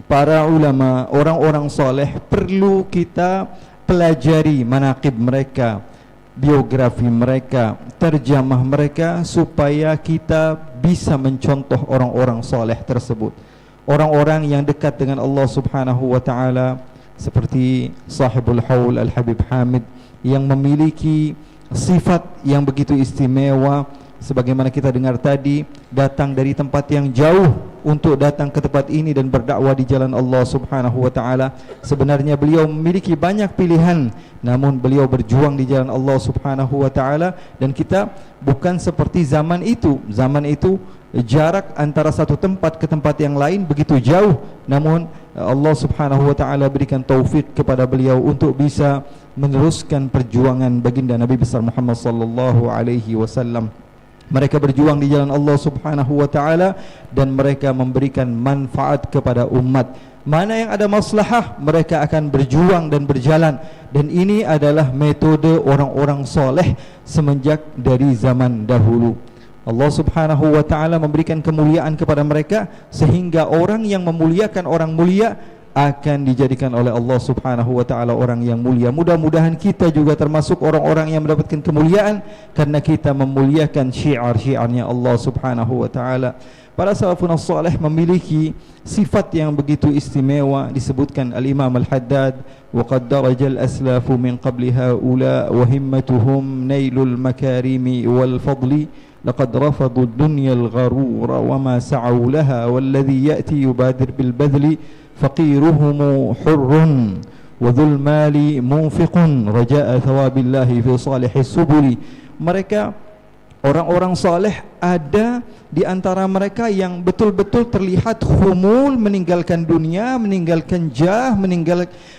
para ulama, orang-orang soleh perlu kita pelajari manaqib mereka, biografi mereka, terjemah mereka, supaya kita bisa mencontoh orang-orang soleh tersebut, orang-orang yang dekat dengan Allah Subhanahu wa taala, seperti sahibul haul Al-Habib Hamid yang memiliki sifat yang begitu istimewa. Sebagaimana kita dengar tadi, datang dari tempat yang jauh untuk datang ke tempat ini dan berdakwah di jalan Allah Subhanahu wa taala. Sebenarnya beliau memiliki banyak pilihan, namun beliau berjuang di jalan Allah Subhanahu wa taala, dan kita bukan seperti zaman itu. Zaman itu jarak antara satu tempat ke tempat yang lain begitu jauh, namun Allah Subhanahu wa taala berikan taufik kepada beliau untuk bisa meneruskan perjuangan baginda Nabi besar Muhammad sallallahu alaihi wasallam. Mereka berjuang di jalan Allah Subhanahu wa taala dan mereka memberikan manfaat kepada umat. Mana yang ada maslahah, mereka akan berjuang dan berjalan, dan ini adalah metode orang-orang soleh semenjak dari zaman dahulu. Allah Subhanahu wa taala memberikan kemuliaan kepada mereka sehingga orang yang memuliakan orang mulia akan dijadikan oleh Allah Subhanahu wa taala orang yang mulia. Mudah-mudahan kita juga termasuk orang-orang yang mendapatkan kemuliaan karena kita memuliakan syiar-syiarnya Allah Subhanahu wa taala. Para salafun salih memiliki sifat yang begitu istimewa. Disebutkan Al-Imam Al-Haddad, wa qad darajal aslafu min qabli haula wa himmatuhum nailul makarimi wal fadli laqad rafadu ad-dunya al-gharura wa ma sa'u laha walladhi ya'ti yubadir bil badli فقيرهم حر وذو المال منفق رجاء ثواب الله في صالح السبل. Mereka orang-orang saleh ada di antara mereka yang betul-betul terlihat khumul, meninggalkan dunia, meninggalkan jah,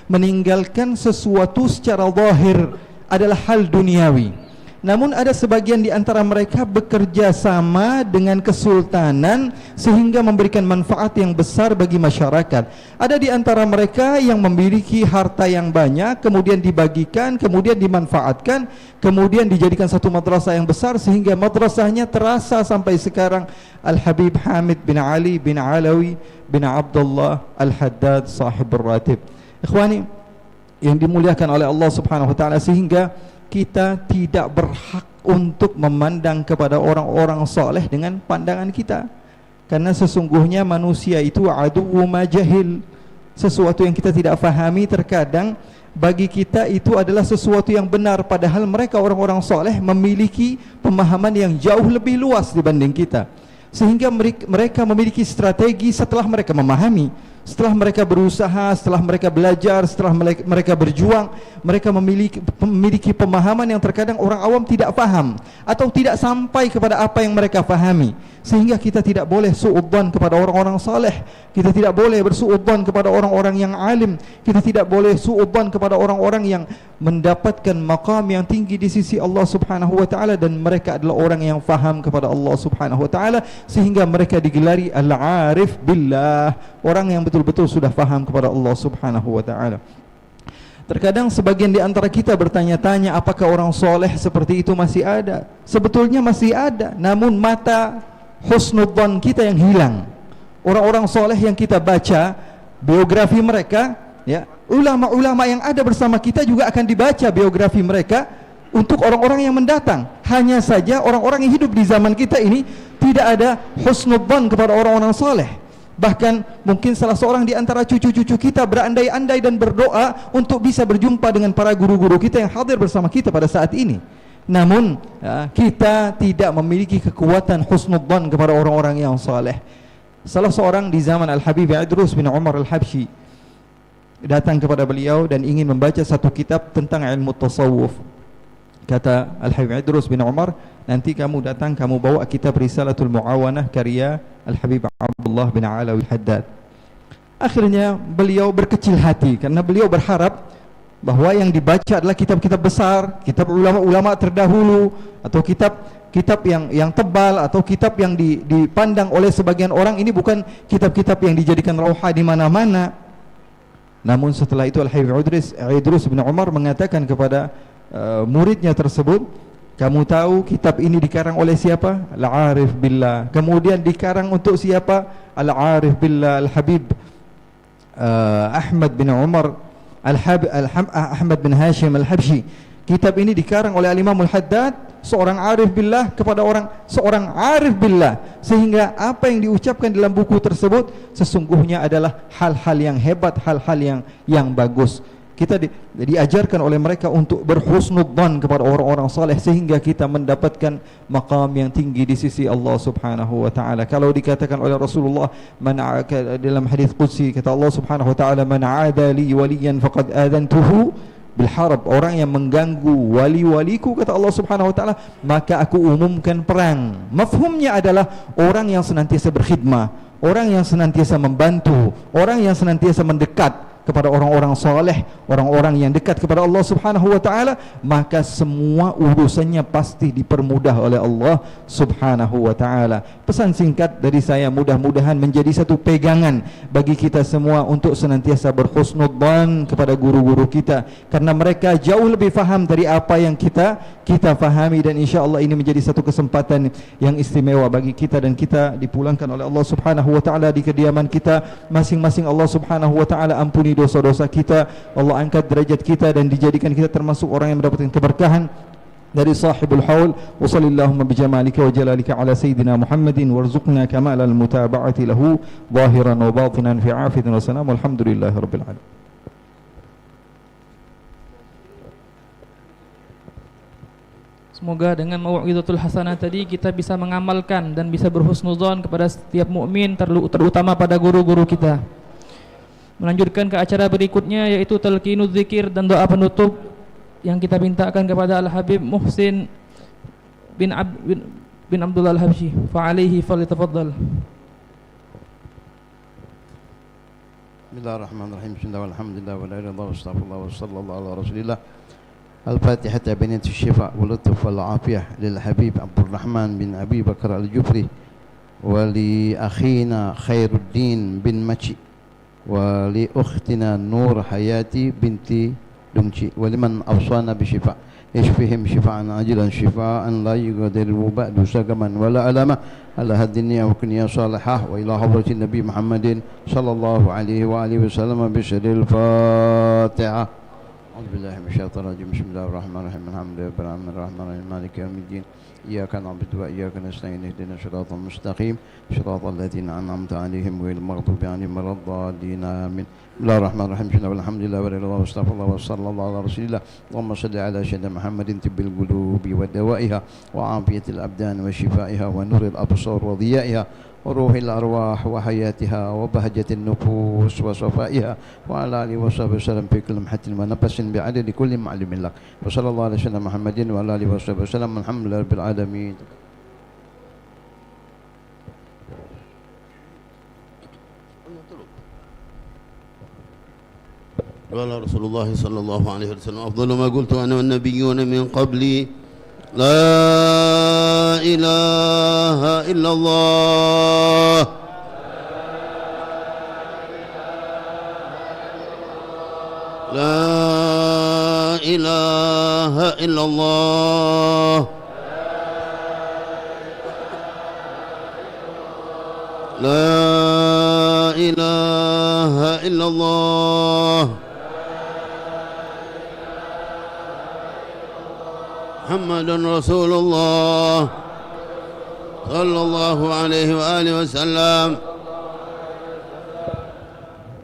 meninggalkan sesuatu secara zahir adalah hal duniawi. Namun ada sebagian di antara mereka bekerja sama dengan kesultanan sehingga memberikan manfaat yang besar bagi masyarakat. Ada di antara mereka yang memiliki harta yang banyak, kemudian dibagikan, kemudian dimanfaatkan, kemudian dijadikan satu madrasah yang besar sehingga madrasahnya terasa sampai sekarang. Al-Habib Hamid bin Ali bin Alawi bin Abdullah Al-Haddad sahibur ratib. Ikhwani yang dimuliakan oleh Allah Subhanahu wa taala, sehingga kita tidak berhak untuk memandang kepada orang-orang soleh dengan pandangan kita, karena sesungguhnya manusia itu aduwwu ma jahil. Sesuatu yang kita tidak fahami terkadang bagi kita itu adalah sesuatu yang benar, padahal mereka orang-orang soleh memiliki pemahaman yang jauh lebih luas dibanding kita, sehingga mereka memiliki strategi setelah mereka memahami, setelah mereka berusaha, setelah mereka belajar, setelah mereka berjuang, mereka memiliki pemahaman yang terkadang orang awam tidak faham atau tidak sampai kepada apa yang mereka fahami. Sehingga kita tidak boleh suudzon kepada orang-orang saleh, kita tidak boleh bersuudzon kepada orang-orang yang alim, kita tidak boleh suudzon kepada orang-orang yang mendapatkan maqam yang tinggi di sisi Allah Subhanahu wa taala, dan mereka adalah orang yang faham kepada Allah Subhanahu wa taala, sehingga mereka digelari al-arif billah, orang yang betul-betul sudah faham kepada Allah Subhanahu wa taala. Terkadang sebagian di antara kita bertanya-tanya, apakah orang soleh seperti itu masih ada? Sebetulnya masih ada, namun mata husnudzon kita yang hilang. Orang-orang soleh yang kita baca biografi mereka, ya, ulama-ulama yang ada bersama kita juga akan dibaca biografi mereka untuk orang-orang yang mendatang. Hanya saja orang-orang yang hidup di zaman kita ini tidak ada husnudzon kepada orang-orang soleh. Bahkan mungkin salah seorang di antara cucu-cucu kita berandai-andai dan berdoa untuk bisa berjumpa dengan para guru-guru kita yang hadir bersama kita pada saat ini. Namun kita tidak memiliki kekuatan husnudzon kepada orang-orang yang saleh. Salah seorang di zaman Al-Habib Idrus bin Umar Al-Habsyi datang kepada beliau dan ingin membaca satu kitab tentang ilmu tasawuf. Kata Al-Habib Idrus bin Umar, nanti kamu datang, kamu bawa kitab Risalatul Muawanah karya Al-Habib Abdullah bin Alawi Al-Haddad. Akhirnya beliau berkecil hati karena beliau berharap bahwa yang dibaca adalah kitab-kitab besar, kitab ulama-ulama terdahulu, atau kitab yang tebal, atau kitab yang dipandang oleh sebagian orang ini bukan kitab-kitab yang dijadikan rauha di mana-mana. Namun setelah itu Al-Habib Idrus bin Umar mengatakan kepada muridnya tersebut, kamu tahu kitab ini dikarang oleh siapa? Al-Arif Billah. Kemudian dikarang untuk siapa? Al-Arif Billah Al-Habib Ahmad bin Umar Ahmad bin Hashim Al-Habsyi. Kitab ini dikarang oleh Al-Imam Al-Haddad, seorang arif billah kepada seorang arif billah, sehingga apa yang diucapkan dalam buku tersebut sesungguhnya adalah hal-hal yang hebat, hal-hal yang bagus. Kita diajarkan oleh mereka untuk berhusnudzan kepada orang-orang saleh sehingga kita mendapatkan maqam yang tinggi di sisi Allah Subhanahu wa taala. Kalau dikatakan oleh Rasulullah dalam hadis qudsi, kata Allah Subhanahu wa taala, man 'ada li waliyan faqad adantuhu bil harb, orang yang mengganggu wali-waliku, kata Allah Subhanahu wa taala, maka aku umumkan perang. Mafhumnya adalah orang yang senantiasa berkhidmah, orang yang senantiasa membantu, orang yang senantiasa mendekat kepada orang-orang saleh, orang-orang yang dekat kepada Allah Subhanahu wa taala, maka semua urusannya pasti dipermudah oleh Allah Subhanahu wa taala. Pesan singkat dari saya, mudah-mudahan menjadi satu pegangan bagi kita semua untuk senantiasa berhusnudzan kepada guru-guru kita, karena mereka jauh lebih faham dari apa yang kita fahami, dan insyaallah ini menjadi satu kesempatan yang istimewa bagi kita, dan kita dipulangkan oleh Allah Subhanahu wa taala di kediaman kita masing-masing. Allah Subhanahu wa taala ampuni dosa-dosa kita, Allah angkat derajat kita, dan dijadikan kita termasuk orang yang mendapatkan keberkahan dari sahibul haul. Wa sallallahu bijamalika wa jalalika ala sayyidina Muhammadin warzuqna kamalal mutaba'ati lahu zahiran wa batinan fi afiyatin wa salam. Walhamdulillahi rabbil alamin. Semoga dengan mau'izatul hasanah tadi kita bisa mengamalkan dan bisa berhusnuzon kepada setiap mukmin, terutama pada guru-guru kita. Melanjutkan ke acara berikutnya, yaitu talqinuz zikir dan doa penutup yang kita mintakan kepada Al-Habib Muhsin bin Abdullah Al-Habsyi. Fa'alaihi falyatafaddal. Bismillahirrahmanirrahim. Alhamdulillah wa la ilaha illallah wa astaghfirullah wa sallallahu ala rasulillah. الفاتحة بنية الشفاء واللطف والعافية للحبيب عبد الرحمن بن أبي بكر الجفري ولأخينا خير الدين بن مشي ولأختنا نور حياتي بنت دمشي ولمن أوصانا بشفاء اشفهم شفاء عاجلا شفاء لا يغادر بعد سقما ولا ألما على هذه النية وكنية صالحة وإلى حضرة النبي محمد صلى الله عليه وآله وسلم بسر الفاتحة. أعوذ بالله من الشيطان الرجيم. بسم الله الرحمن الرحيم. الحمد لله رب العالمين الرحمن الرحيم مالك يوم الدين إياك نعبد وإياك نستعين اهدنا الصراط المستقيم صراط الذين أنعمت عليهم غير المغضوب عليهم ولا الضالين آمين. بسم الله الرحمن الرحيم. الحمد لله ولا إله إلا الله واستغفر الله وصلى الله على رسول الله. اللهم صل على سيدنا محمد طب القلوب ودوائها وعافية الأبدان وشفائها ونور الأبصار وضيائها وروح الأرواح وحياتها وبهجة النفوس وصفائها وعلى آله وصحبه وسلم في كل لمحة ونفس بعدد كل معلوم لك وصلى الله على سيدنا محمد وعلى آله وصحبه وسلم. الحمد لله رب العالمين. قال رسول الله صلى الله عليه وسلم أفضل ما قلت أنا والنبيون من قبلي لا إله إلا الله لا إله إلا الله لا إله إلا الله محمد رسول الله صلى الله عليه وآله وسلم.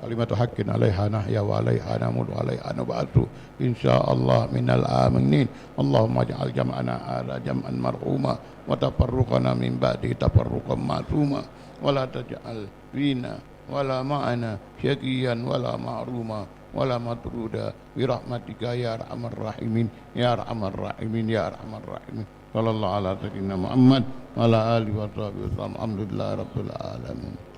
كلمة حق عليها نحيا وعليها نموت وعليها نبعث إن شاء الله من الآمنين. اللهم اجعل جمعنا هذا جمعا مرحوما وتفرقنا من بعده تفرقا معصوما ولا تجعل فينا ولا معنا شقيا ولا محروما ولا مطرودا برحمتك يا أرحم الراحمين يا أرحم الراحمين يا أرحم الراحمين. صلى الله على سيدنا محمد وعلى آله وصحبه وسلم. الحمد لله رب العالمين.